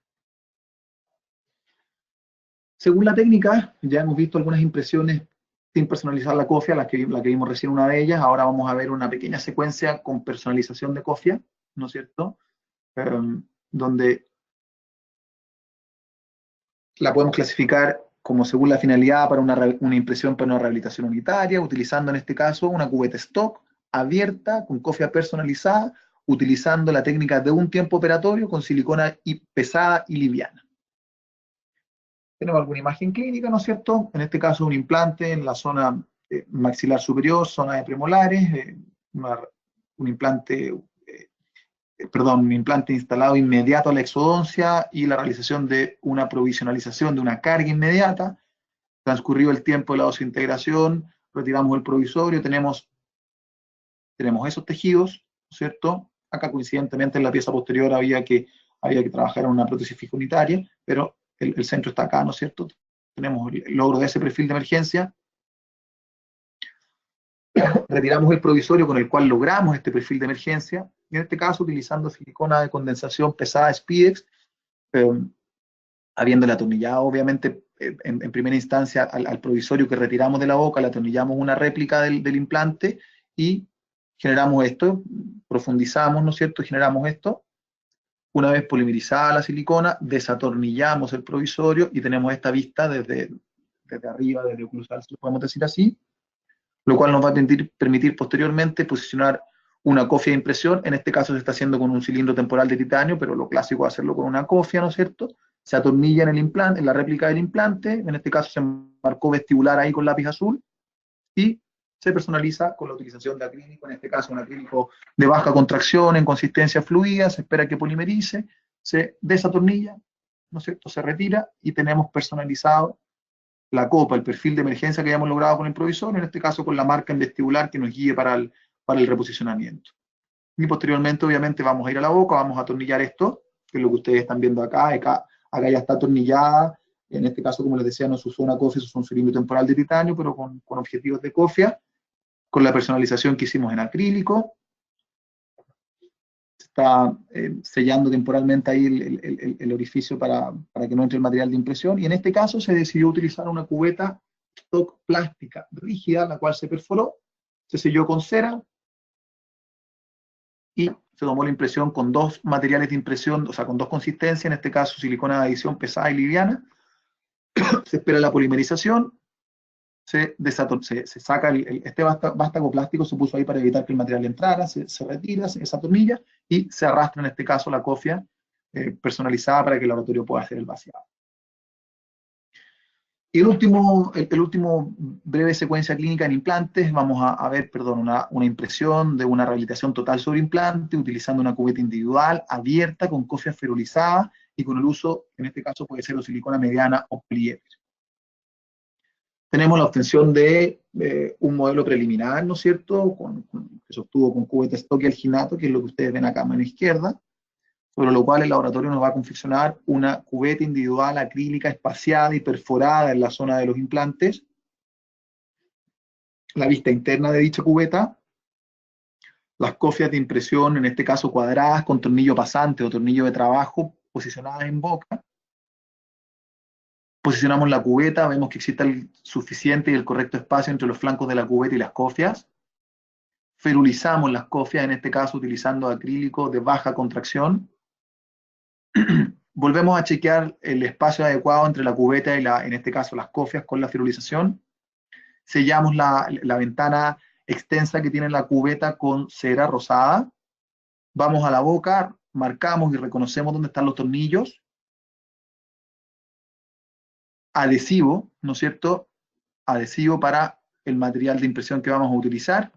Según la técnica, ya hemos visto algunas impresiones sin personalizar la cofia, la que vimos recién, una de ellas. Ahora vamos a ver una pequeña secuencia con personalización de cofia, ¿no es cierto? Donde la podemos clasificar como según la finalidad para una impresión para una rehabilitación unitaria, utilizando en este caso una cubeta stock abierta con cofia personalizada, utilizando la técnica de un tiempo operatorio con silicona pesada y liviana. Tenemos alguna imagen clínica, ¿no es cierto? En este caso un implante en la zona maxilar superior, zona de premolares, un implante instalado inmediato a la exodoncia y la realización de una provisionalización de una carga inmediata. Transcurrido el tiempo de la desintegración, retiramos el provisorio, tenemos esos tejidos, ¿no es cierto? Acá coincidentemente en la pieza posterior había que trabajar en una prótesis fija unitaria, pero el centro está acá, ¿no es cierto? Tenemos el logro de ese perfil de emergencia. Retiramos el provisorio con el cual logramos este perfil de emergencia, y en este caso utilizando silicona de condensación pesada Spidex, habiéndole atornillado obviamente en primera instancia al provisorio que retiramos de la boca, le atornillamos una réplica del implante y generamos esto, profundizamos, ¿no es cierto?, y generamos esto. Una vez polimerizada la silicona, desatornillamos el provisorio y tenemos esta vista desde arriba, desde oclusal, si lo podemos decir así, lo cual nos va a permitir posteriormente posicionar una cofia de impresión. En este caso se está haciendo con un cilindro temporal de titanio, pero lo clásico es hacerlo con una cofia, ¿no es cierto? Se atornilla en el implante, en la réplica del implante, en este caso se marcó vestibular ahí con lápiz azul, y se personaliza con la utilización de acrílico, en este caso un acrílico de baja contracción, en consistencia fluida, se espera que polimerice, se desatornilla, ¿no es cierto?, se retira y tenemos personalizado la copa, el perfil de emergencia que hayamos logrado con el provisor, en este caso con la marca en vestibular que nos guíe para el reposicionamiento. Y posteriormente, obviamente, vamos a ir a la boca, vamos a atornillar esto, que es lo que ustedes están viendo acá. Acá ya está atornillada. En este caso, como les decía, no se usó una cofia, se usó un cilindro temporal de titanio, pero con objetivos de cofia, con la personalización que hicimos en acrílico. Está sellando temporalmente ahí el orificio para que no entre el material de impresión, y en este caso se decidió utilizar una cubeta stock plástica rígida, la cual se perforó, se selló con cera, y se tomó la impresión con dos materiales de impresión, o sea, con dos consistencias, en este caso silicona de adición pesada y liviana. Se espera la polimerización, se saca este vástago plástico, se puso ahí para evitar que el material entrara, se retira, se atornilla y se arrastra en este caso la cofia personalizada para que el laboratorio pueda hacer el vaciado. Y el último breve secuencia clínica en implantes, vamos a ver, perdón, una impresión de una rehabilitación total sobre implante utilizando una cubeta individual abierta con cofia ferulizada y con el uso, en este caso puede ser o silicona mediana o poliéster. Tenemos la obtención de un modelo preliminar, ¿no es cierto?, que se obtuvo con cubeta stock y alginato, que es lo que ustedes ven acá a mano izquierda, sobre lo cual el laboratorio nos va a confeccionar una cubeta individual acrílica espaciada y perforada en la zona de los implantes, la vista interna de dicha cubeta, las cofias de impresión, en este caso cuadradas, con tornillo pasante o tornillo de trabajo, posicionadas en boca. Posicionamos la cubeta, vemos que existe el suficiente y el correcto espacio entre los flancos de la cubeta y las cofias. Ferulizamos las cofias, en este caso utilizando acrílico de baja contracción. Volvemos a chequear el espacio adecuado entre la cubeta y, en este caso, las cofias con la ferulización. Sellamos la ventana extensa que tiene la cubeta con cera rosada. Vamos a la boca, marcamos y reconocemos dónde están los tornillos. Adhesivo, ¿no es cierto? Adhesivo para el material de impresión que vamos a utilizar.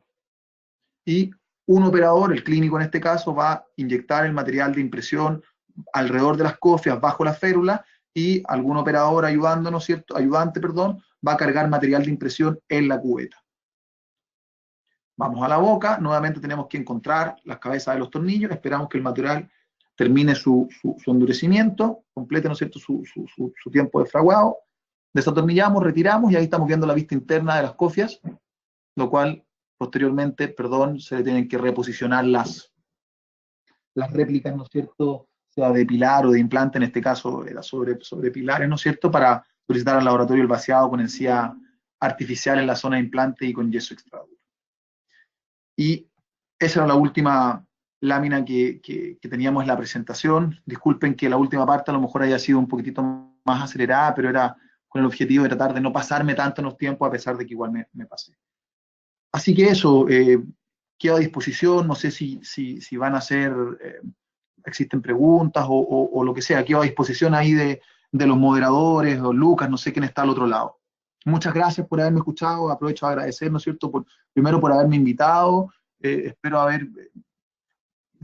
Y un operador, el clínico en este caso, va a inyectar el material de impresión alrededor de las cofias, bajo la férula, y algún operador ayudante, va a cargar material de impresión en la cubeta. Vamos a la boca, nuevamente tenemos que encontrar las cabezas de los tornillos, esperamos que el material termine su endurecimiento, complete, ¿no es cierto?, su tiempo de fraguado, desatornillamos, retiramos, y ahí estamos viendo la vista interna de las cofias, lo cual posteriormente, se le tienen que reposicionar las réplicas, ¿no es cierto?, sea de pilar o de implante, en este caso era sobre pilares, ¿no es cierto?, para solicitar al laboratorio el vaciado con encía artificial en la zona de implante y con yeso extraduro. Y esa era la última lámina que teníamos en la presentación. Disculpen que la última parte a lo mejor haya sido un poquitito más acelerada, pero era con el objetivo de tratar de no pasarme tanto en los tiempos, a pesar de que igual me pasé. Así que eso, quedo a disposición, no sé si van a ser... existen preguntas o lo que sea, quedo a disposición ahí de los moderadores, o Lucas, no sé quién está al otro lado. Muchas gracias por haberme escuchado, aprovecho a agradecer, ¿no es cierto?, primero por haberme invitado, espero haber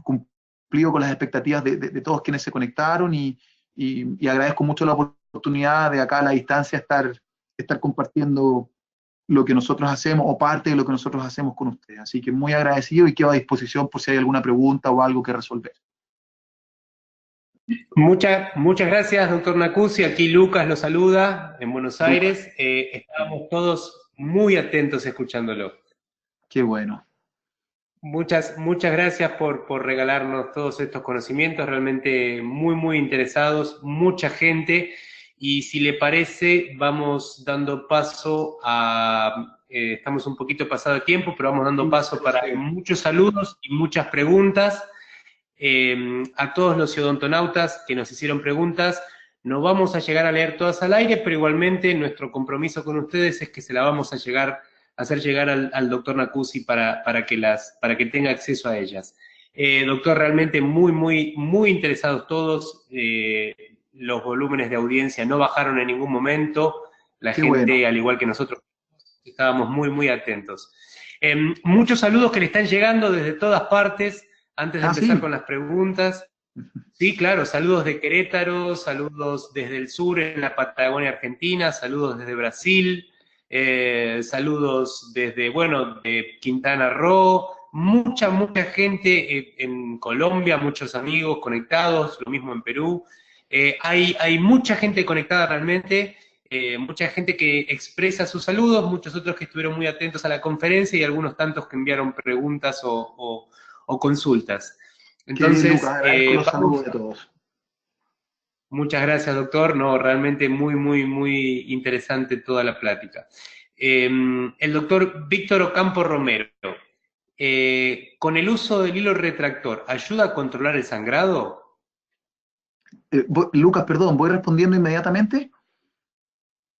cumplido con las expectativas de todos quienes se conectaron, y agradezco mucho la oportunidad de acá a la distancia estar compartiendo lo que nosotros hacemos, o parte de lo que nosotros hacemos con ustedes. Así que muy agradecido y quedo a disposición por si hay alguna pregunta o algo que resolver. Muchas gracias, doctor Nacuzzi. Aquí Lucas lo saluda en Buenos Aires. Estábamos todos muy atentos escuchándolo. Qué bueno. Muchas gracias por regalarnos todos estos conocimientos, realmente muy interesados, mucha gente. Y si le parece, vamos dando paso a... estamos un poquito pasado de tiempo, pero vamos dando paso para muchos saludos y muchas preguntas. A todos los odontonautas que nos hicieron preguntas, no vamos a llegar a leer todas al aire, pero igualmente nuestro compromiso con ustedes es que se la vamos a hacer llegar al doctor Nacuzzi para que tenga acceso a ellas. Doctor, realmente muy interesados todos, los volúmenes de audiencia no bajaron en ningún momento, la gente, bueno, al igual que nosotros, estábamos muy atentos. Muchos saludos que le están llegando desde todas partes. Antes de empezar con las preguntas, sí, claro, saludos de Querétaro, saludos desde el sur, en la Patagonia Argentina, saludos desde Brasil, saludos desde, de Quintana Roo, mucha gente en Colombia, muchos amigos conectados, lo mismo en Perú. Hay mucha gente conectada realmente, mucha gente que expresa sus saludos, muchos otros que estuvieron muy atentos a la conferencia y algunos tantos que enviaron preguntas o consultas. Entonces, los saludos de todos. Muchas gracias, doctor. No, realmente muy interesante toda la plática. El doctor Víctor Ocampo Romero, ¿con el uso del hilo retractor ayuda a controlar el sangrado? Lucas, perdón, ¿voy respondiendo inmediatamente?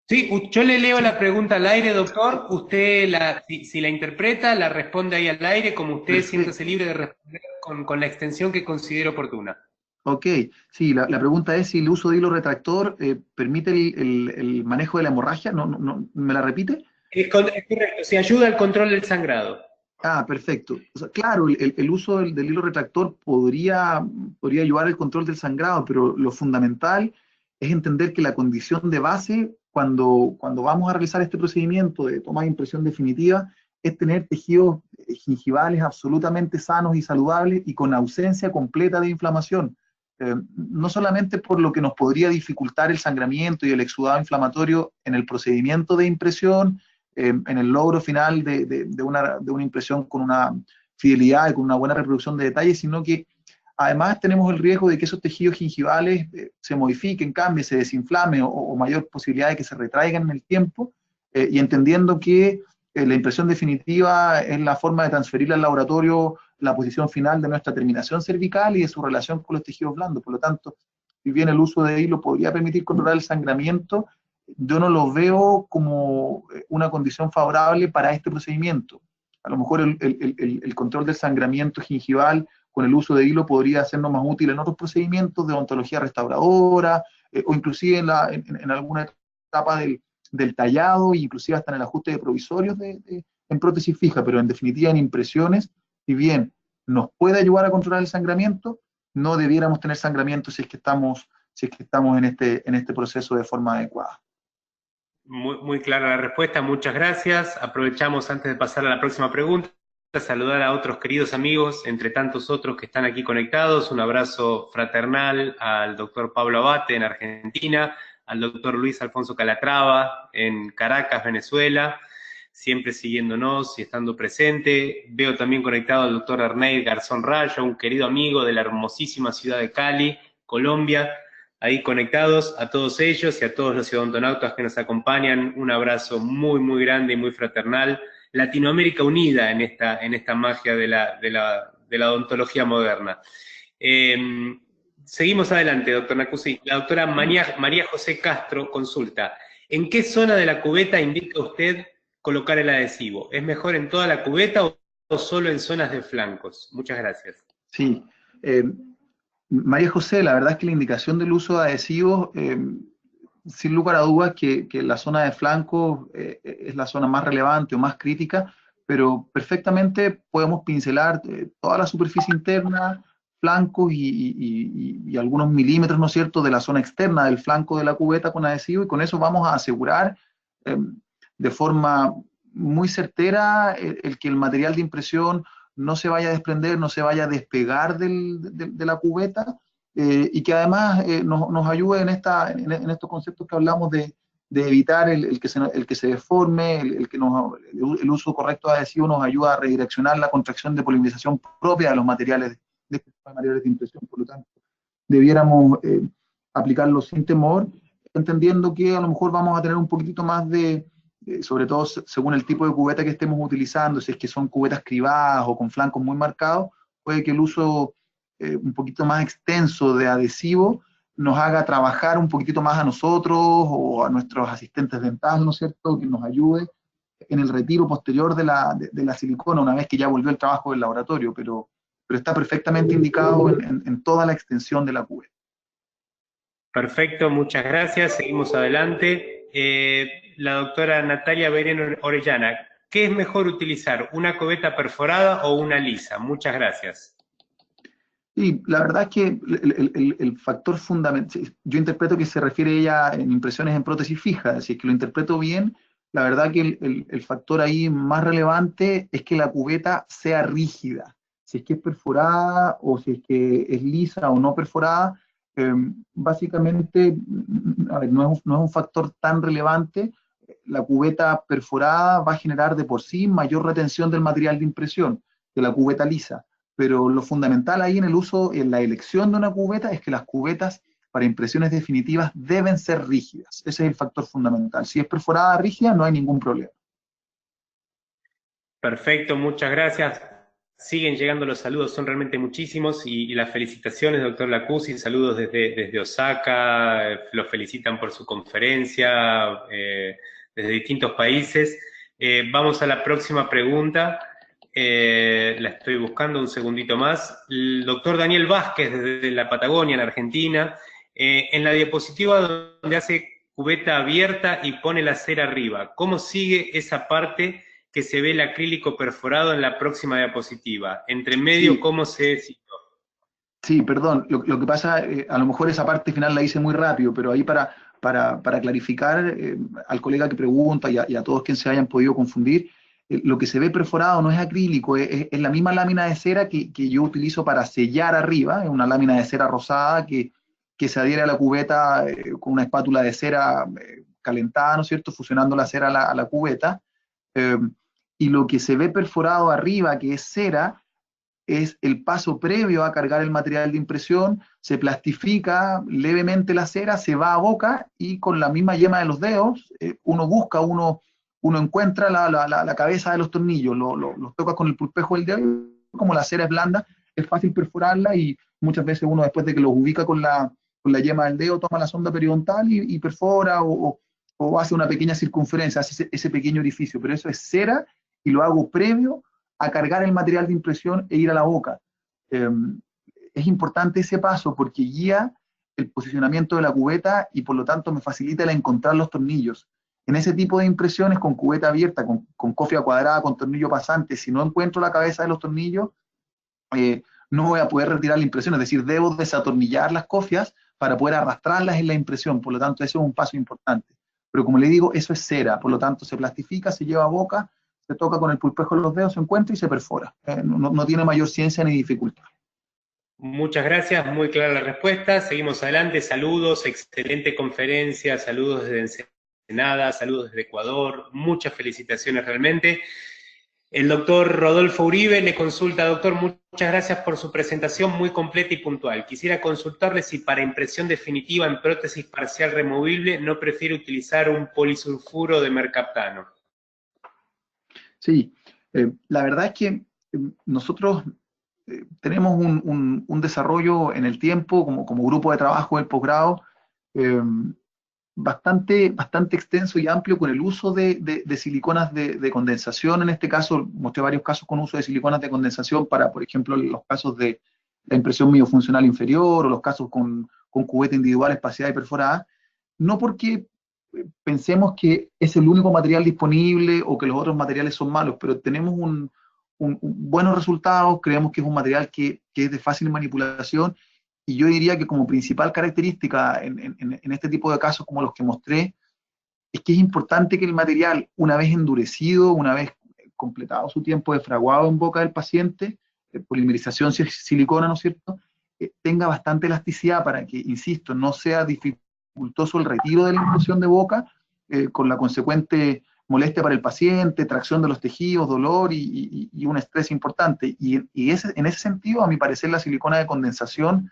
Sí, yo le leo Sí, la pregunta al aire, doctor. Usted, si la interpreta, la responde ahí al aire, como usted siéntase perfecto. libre de responder con la extensión que considere oportuna. Ok, sí, la pregunta es si el uso de hilo retractor permite el manejo de la hemorragia. ¿Me la repite? Es correcto, se ayuda al control del sangrado. Ah, perfecto. O sea, claro, el uso del hilo retractor podría ayudar al control del sangrado, pero lo fundamental es entender que la condición de base cuando vamos a realizar este procedimiento de toma de impresión definitiva es tener tejidos gingivales absolutamente sanos y saludables y con ausencia completa de inflamación. No solamente por lo que nos podría dificultar el sangramiento y el exudado inflamatorio en el procedimiento de impresión, en el logro final de una impresión con una fidelidad y con una buena reproducción de detalles, sino que además tenemos el riesgo de que esos tejidos gingivales se modifiquen, cambien, se desinflamen o mayor posibilidad de que se retraigan en el tiempo, y entendiendo que la impresión definitiva es la forma de transferir al laboratorio la posición final de nuestra terminación cervical y de su relación con los tejidos blandos. Por lo tanto, si bien el uso de hilo podría permitir controlar el sangramiento, yo no lo veo como una condición favorable para este procedimiento. A lo mejor el control del sangramiento gingival con el uso de hilo podría hacernos más útil en otros procedimientos de odontología restauradora, o inclusive en alguna etapa del tallado, e inclusive hasta en el ajuste de provisorios en prótesis fija, pero en definitiva en impresiones, si bien nos puede ayudar a controlar el sangramiento, no debiéramos tener sangramiento si es que estamos en este proceso de forma adecuada. Muy clara la respuesta, muchas gracias. Aprovechamos antes de pasar a la próxima pregunta, saludar a otros queridos amigos, entre tantos otros que están aquí conectados. Un abrazo fraternal al doctor Pablo Abate en Argentina, al doctor Luis Alfonso Calatrava en Caracas, Venezuela, siempre siguiéndonos y estando presente. Veo también conectado al doctor Arneid Garzón Rayo, un querido amigo de la hermosísima ciudad de Cali, Colombia, ahí conectados. A todos ellos y a todos los odontonautas que nos acompañan, un abrazo muy grande y muy fraternal. Latinoamérica unida en esta magia de la odontología moderna. Seguimos adelante, doctor Nacusi. La doctora María José Castro consulta: ¿en qué zona de la cubeta indica usted colocar el adhesivo? ¿Es mejor en toda la cubeta o solo en zonas de flancos? Muchas gracias. Sí, eh, María José, la verdad es que la indicación del uso de adhesivos, sin lugar a dudas que la zona de flanco es la zona más relevante o más crítica, pero perfectamente podemos pincelar toda la superficie interna, flancos y algunos milímetros, ¿no es cierto?, de la zona externa del flanco de la cubeta con adhesivo, y con eso vamos a asegurar eh, de forma muy certera el que el material de impresión no se vaya a desprender, no se vaya a despegar de la cubeta, y que además nos ayude en estos conceptos que hablamos de evitar el que se deforme, el uso correcto de adhesivo nos ayuda a redireccionar la contracción de polimerización propia de los materiales de impresión. Por lo tanto, debiéramos aplicarlo sin temor, entendiendo que a lo mejor vamos a tener un poquitito más sobre todo según el tipo de cubeta que estemos utilizando, si es que son cubetas cribadas o con flancos muy marcados, puede que el uso un poquito más extenso de adhesivo nos haga trabajar un poquitito más a nosotros o a nuestros asistentes dentales, ¿no es cierto?, que nos ayude en el retiro posterior de la silicona una vez que ya volvió el trabajo del laboratorio, pero está perfectamente indicado en toda la extensión de la cubeta. Perfecto, muchas gracias. Seguimos adelante. La doctora Natalia Bereno Orellana: ¿qué es mejor utilizar, una cubeta perforada o una lisa? Muchas gracias. Y la verdad es que el factor fundamental, yo interpreto que se refiere ella en impresiones en prótesis fija, si es que lo interpreto bien, la verdad que el factor ahí más relevante es que la cubeta sea rígida. Si es que es perforada o si es que es lisa o no perforada, eh, básicamente, a ver, no es un factor tan relevante. La cubeta perforada va a generar de por sí mayor retención del material de impresión que la cubeta lisa, pero lo fundamental ahí en el uso, en la elección de una cubeta, es que las cubetas para impresiones definitivas deben ser rígidas. Ese es el factor fundamental. Si es perforada rígida, no hay ningún problema. Perfecto, muchas gracias. siguen llegando los saludos, son realmente muchísimos, y las felicitaciones, doctor Lacuzzi, saludos desde Osaka, lo felicitan por su conferencia, desde distintos países. Vamos a la próxima pregunta, la estoy buscando un segundito más. El doctor Daniel Vázquez, desde la Patagonia, en Argentina, en la diapositiva donde hace cubeta abierta y pone la cera arriba, ¿cómo sigue esa parte que se ve el acrílico perforado en la próxima diapositiva? Entre medio, Sí, ¿cómo se citó? sí, perdón, lo que pasa, a lo mejor esa parte final la hice muy rápido, pero ahí para clarificar al colega que pregunta y a todos quienes se hayan podido confundir, lo que se ve perforado no es acrílico, es la misma lámina de cera que yo utilizo para sellar arriba, es una lámina de cera rosada que se adhiere a la cubeta con una espátula de cera calentada, ¿no es cierto?, fusionando la cera a la cubeta. eh, y lo que se ve perforado arriba, que es cera, es el paso previo a cargar el material de impresión, se plastifica levemente la cera, se va a boca y con la misma yema de los dedos, uno encuentra la cabeza de los tornillos, los toca con el pulpejo del dedo, como la cera es blanda, es fácil perforarla y muchas veces uno después de que los ubica con la yema del dedo toma la sonda periodontal y perfora o hace una pequeña circunferencia, hace ese pequeño orificio, pero eso es cera y lo hago previo a cargar el material de impresión e ir a la boca. Eh, es importante ese paso porque guía el posicionamiento de la cubeta y por lo tanto me facilita el encontrar los tornillos. En ese tipo de impresiones con cubeta abierta, con cofia cuadrada, con tornillo pasante, si no encuentro la cabeza de los tornillos, no voy a poder retirar la impresión, es decir, debo desatornillar las cofias para poder arrastrarlas en la impresión, por lo tanto, eso es un paso importante. Pero como le digo, eso es cera, por lo tanto, se plastifica, se lleva a boca, se toca con el pulpejo de los dedos, se encuentra y se perfora. No tiene mayor ciencia ni dificultad. Muchas gracias, muy clara la respuesta. Seguimos adelante, saludos, excelente conferencia, saludos desde Ensenada, saludos desde Ecuador, muchas felicitaciones realmente. El doctor Rodolfo Uribe le consulta, doctor, muchas gracias por su presentación muy completa y puntual. Quisiera consultarle si para impresión definitiva en prótesis parcial removible no prefiere utilizar un polisulfuro de mercaptano. Sí, la verdad es que nosotros tenemos un desarrollo en el tiempo como grupo de trabajo del posgrado eh, bastante extenso y amplio con el uso de siliconas de condensación. En este caso, mostré varios casos con uso de siliconas de condensación para, por ejemplo, los casos de la impresión miofuncional inferior o los casos con cubeta individual espaciada y perforada, no porque pensemos que es el único material disponible o que los otros materiales son malos, pero tenemos buenos resultados, creemos que es un material que es de fácil manipulación y yo diría que como principal característica en este tipo de casos como los que mostré, es que es importante que el material, una vez endurecido, una vez completado su tiempo de fraguado en boca del paciente, polimerización silicona, ¿no es cierto?, tenga bastante elasticidad para que, insisto, no sea dificultoso el retiro de la impresión de boca, con la consecuente molestia para el paciente, tracción de los tejidos, dolor y un estrés importante. En ese sentido, a mi parecer, la silicona de condensación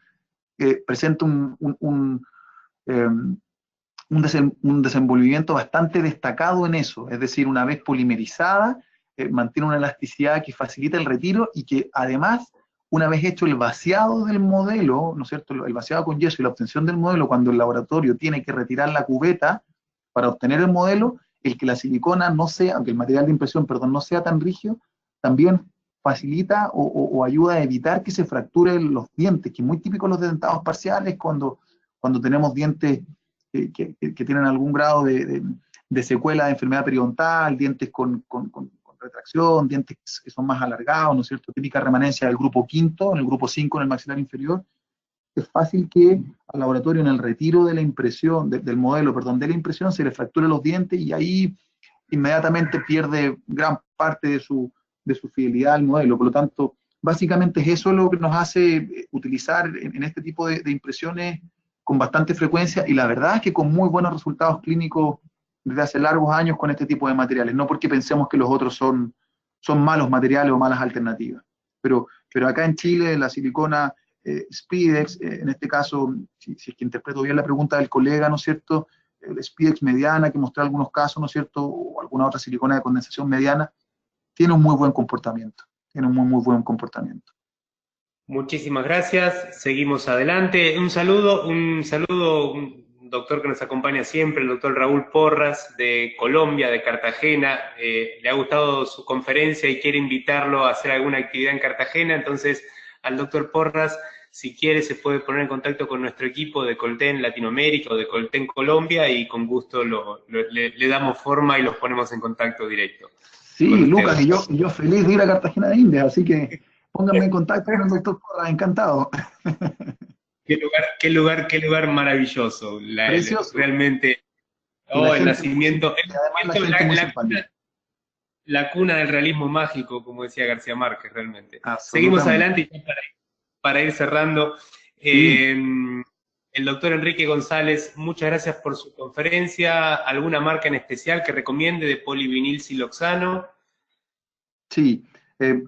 presenta un desenvolvimiento bastante destacado en eso, es decir, una vez polimerizada, mantiene una elasticidad que facilita el retiro y que además, una vez hecho el vaciado del modelo, ¿no es cierto?, el vaciado con yeso y la obtención del modelo, cuando el laboratorio tiene que retirar la cubeta para obtener el modelo, el que la silicona no sea, aunque el material de impresión, perdón, no sea tan rígido, también facilita o ayuda a evitar que se fracturen los dientes, que es muy típico en los dentados parciales cuando tenemos dientes que tienen algún grado de secuela de enfermedad periodontal, dientes con retracción, dientes que son más alargados, ¿no es cierto? Típica remanencia del grupo quinto, en el grupo 5 en el maxilar inferior. Es fácil que al laboratorio en el retiro de la impresión, del modelo, perdón, de la impresión, se le fracturen los dientes y ahí inmediatamente pierde gran parte de su fidelidad al modelo. Por lo tanto, básicamente es eso lo que nos hace utilizar en este tipo de impresiones con bastante frecuencia y la verdad es que con muy buenos resultados clínicos desde hace largos años con este tipo de materiales, no porque pensemos que los otros son malos materiales o malas alternativas. Pero acá en Chile la silicona Spidex, en este caso, si es que interpreto bien la pregunta del colega, ¿no es cierto?, el Spidex mediana, que mostré algunos casos, ¿no es cierto?, o alguna otra silicona de condensación mediana, tiene un muy buen comportamiento. tiene un muy buen comportamiento. Muchísimas gracias. Seguimos adelante. Un doctor que nos acompaña siempre, el doctor Raúl Porras, de Colombia, de Cartagena. Le ha gustado su conferencia y quiere invitarlo a hacer alguna actividad en Cartagena. Entonces, al doctor Porras, si quiere, se puede poner en contacto con nuestro equipo de Colten Latinoamérica o de Colten Colombia y con gusto le damos forma y los ponemos en contacto directo con Sí, usted, Lucas, y doctor. yo feliz de ir a Cartagena de Indias, así que pónganme en contacto con el doctor Porras, encantado. Qué lugar maravilloso. Precioso. Realmente, Y la el gente muy nacimiento, simpática, y además la gente muy simpática. la cuna del realismo mágico, como decía García Márquez, realmente. Seguimos Absolutamente. adelante y para ir cerrando. Sí, El doctor Enrique González, muchas gracias por su conferencia. ¿Alguna marca en especial que recomiende de polivinil siloxano? sí.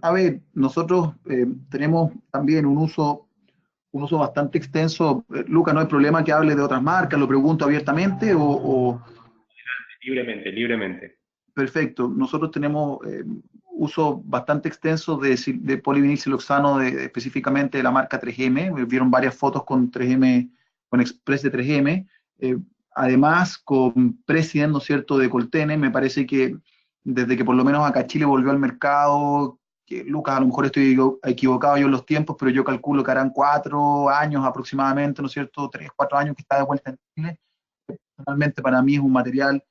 A ver, nosotros tenemos también un uso bastante extenso. Lucas, ¿no hay problema que hable de otras marcas? ¿Lo pregunto abiertamente o... Libremente, libremente. Perfecto. Nosotros tenemos uso bastante extenso de polivinilsiloxano, específicamente de la marca 3M. Vieron varias fotos con 3M, con Express de 3M. Eh, Además, con President, ¿no es cierto?, de Coltene. Me parece que desde que por lo menos acá Chile volvió al mercado, que Lucas, a lo mejor estoy equivocado yo en los tiempos, pero yo calculo que harán 4 años aproximadamente, ¿no es cierto?, 3, 4 años que está de vuelta en Chile. Personalmente, para mí es un material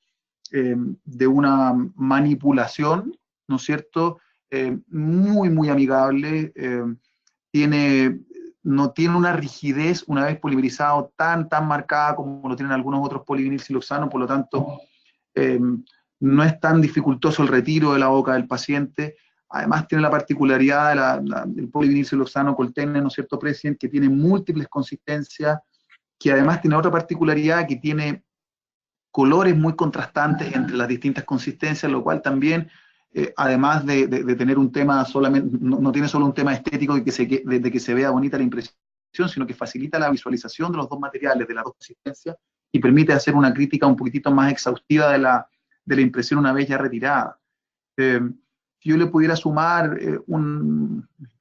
de una manipulación, ¿no es cierto? Muy amigable, tiene, no tiene una rigidez una vez polimerizado tan marcada como lo tienen algunos otros polivinilsiloxanos, por lo tanto, eh, no es tan dificultoso el retiro de la boca del paciente. Además, tiene la particularidad del polivinilsiloxano Coltene, ¿no es cierto, President?, que tiene múltiples consistencias, que además tiene otra particularidad, que tiene colores muy contrastantes entre las distintas consistencias, lo cual también, además de tener un tema solamente, no tiene solo un tema estético de que se vea bonita la impresión, sino que facilita la visualización de los dos materiales, de las dos consistencias, y permite hacer una crítica un poquitito más exhaustiva de la impresión una vez ya retirada. Si yo le pudiera sumar,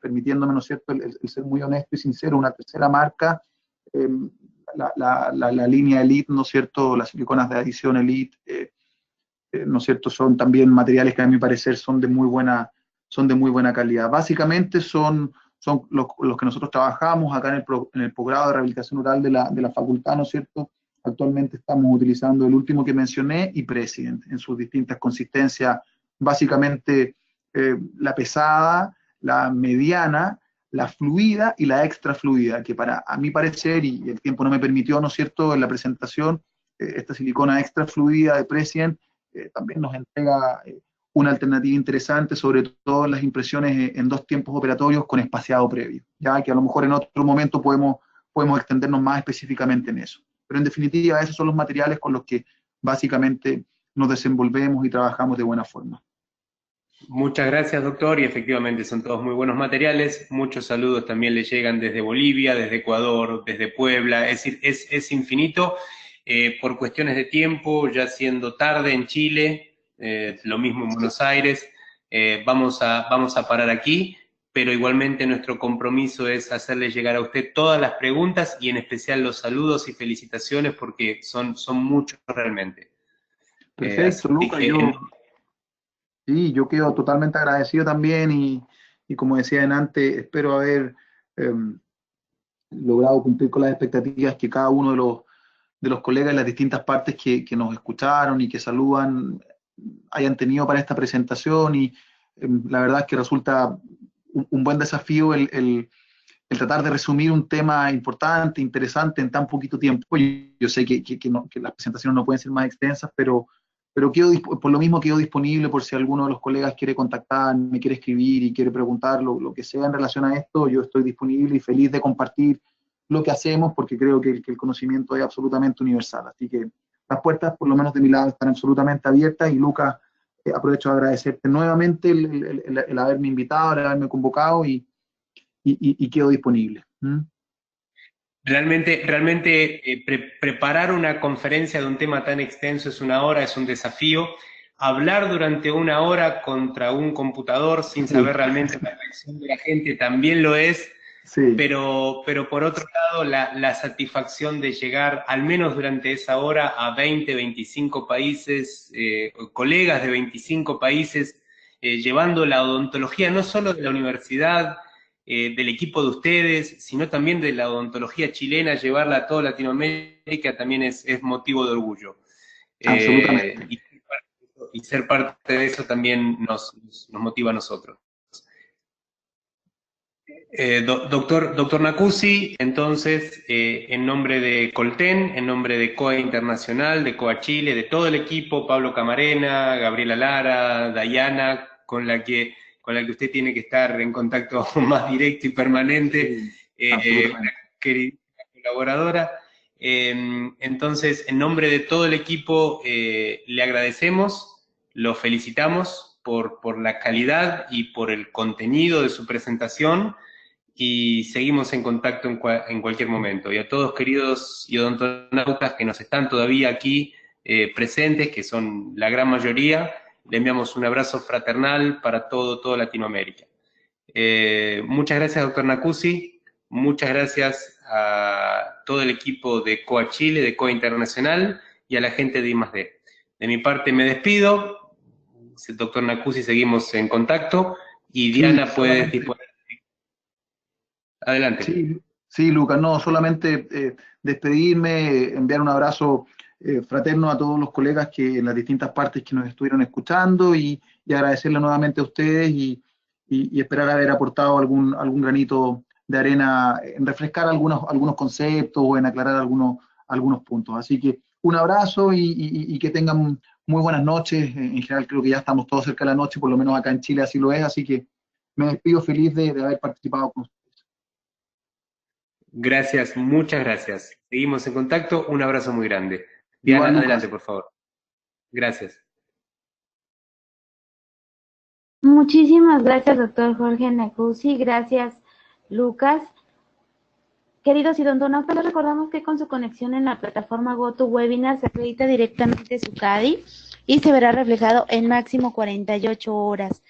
permitiéndome, ¿no es cierto?, el ser muy honesto y sincero, una tercera marca, eh, la línea Elite, ¿no es cierto?, las siliconas de adición Elite, ¿no es cierto?, son también materiales que a mi parecer son de muy buena calidad. Básicamente son los que nosotros trabajamos acá en el posgrado de rehabilitación oral de la facultad, ¿no es cierto? Actualmente estamos utilizando el último que mencioné y President en sus distintas consistencias, básicamente la pesada, la mediana, la fluida y la extra fluida, que para a mi parecer, y el tiempo no me permitió, ¿no es cierto?, en la presentación, esta silicona extra fluida de President también nos entrega una alternativa interesante, sobre todo en las impresiones en dos tiempos operatorios con espaciado previo, ya que a lo mejor en otro momento podemos extendernos más específicamente en eso. Pero en definitiva, esos son los materiales con los que básicamente nos desenvolvemos y trabajamos de buena forma. Muchas gracias, doctor, y efectivamente son todos muy buenos materiales. Muchos saludos también le llegan desde Bolivia, desde Ecuador, desde Puebla, es decir, es infinito. Por cuestiones de tiempo, ya siendo tarde en Chile, lo mismo en Buenos Aires, vamos a parar aquí, pero igualmente nuestro compromiso es hacerle llegar a usted todas las preguntas y en especial los saludos y felicitaciones porque son muchos realmente. Perfecto, Así Lucas, que sí, yo quedo totalmente agradecido también y como decía antes, espero haber eh, logrado cumplir con las expectativas que cada uno de los colegas en las distintas partes que nos escucharon y que saludan hayan tenido para esta presentación y la verdad es que resulta un buen desafío el tratar de resumir un tema importante, interesante en tan poquito tiempo. Yo sé que las presentaciones no pueden ser más extensas, pero por lo mismo quedo disponible por si alguno de los colegas quiere contactar, me quiere escribir y quiere preguntar lo que sea en relación a esto, yo estoy disponible y feliz de compartir lo que hacemos porque creo que el conocimiento es absolutamente universal. Así que las puertas, por lo menos de mi lado, están absolutamente abiertas y Lucas, aprovecho de agradecerte nuevamente el haberme invitado, el haberme convocado y quedo disponible. ¿Mm? Realmente preparar una conferencia de un tema tan extenso es una hora, es un desafío. hablar durante una hora contra un computador sin saber realmente la reacción de la gente también lo es, Sí. pero por otro lado la satisfacción de llegar al menos durante esa hora a 20, 25 países, colegas de 25 países, llevando la odontología no solo de la universidad, del equipo de ustedes, sino también de la odontología chilena, llevarla a toda Latinoamérica también es motivo de orgullo. Absolutamente. Y ser parte de eso también nos motiva a nosotros. Doctor Nacuzzi, entonces, en nombre de Colten, en nombre de COA Internacional, de COA Chile, de todo el equipo, Pablo Camarena, Gabriela Lara, Dayana, con la que usted tiene que estar en contacto más directo y permanente, una querida colaboradora. Entonces, en nombre de todo el equipo, le agradecemos, lo felicitamos por la calidad y por el contenido de su presentación, y seguimos en contacto en cualquier momento. Y a todos, queridos y odontonautas que nos están todavía aquí presentes, que son la gran mayoría, le enviamos un abrazo fraternal para toda Latinoamérica. Muchas gracias, doctor Nacuzzi, muchas gracias a todo el equipo de COA Chile, de COA Internacional, y a la gente de I+D. De mi parte me despido, doctor Nacuzzi, seguimos en contacto, y Diana puede disponer. Adelante. Sí, Lucas, no, solamente despedirme, enviar un abrazo fraterno a todos los colegas que en las distintas partes que nos estuvieron escuchando, y agradecerle nuevamente a ustedes, y esperar haber aportado algún granito de arena en refrescar algunos conceptos o en aclarar algunos puntos. Así que un abrazo, y que tengan muy buenas noches. En general creo que ya estamos todos cerca de la noche, por lo menos acá en Chile así lo es, así que me despido feliz de haber participado con ustedes. Gracias, muchas gracias. Seguimos en contacto, un abrazo muy grande. Diana, Igual, adelante, por favor. Gracias. Muchísimas gracias, doctor Jorge Nacuzzi. Gracias, Lucas. Queridos odontonautas, les recordamos que con su conexión en la plataforma GoToWebinar se acredita directamente su CADI y se verá reflejado en máximo 48 horas.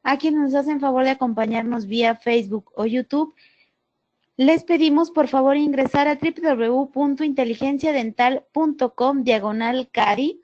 A quienes nos hacen favor de acompañarnos vía Facebook o YouTube, les pedimos por favor ingresar a www.inteligenciadental.com/CADI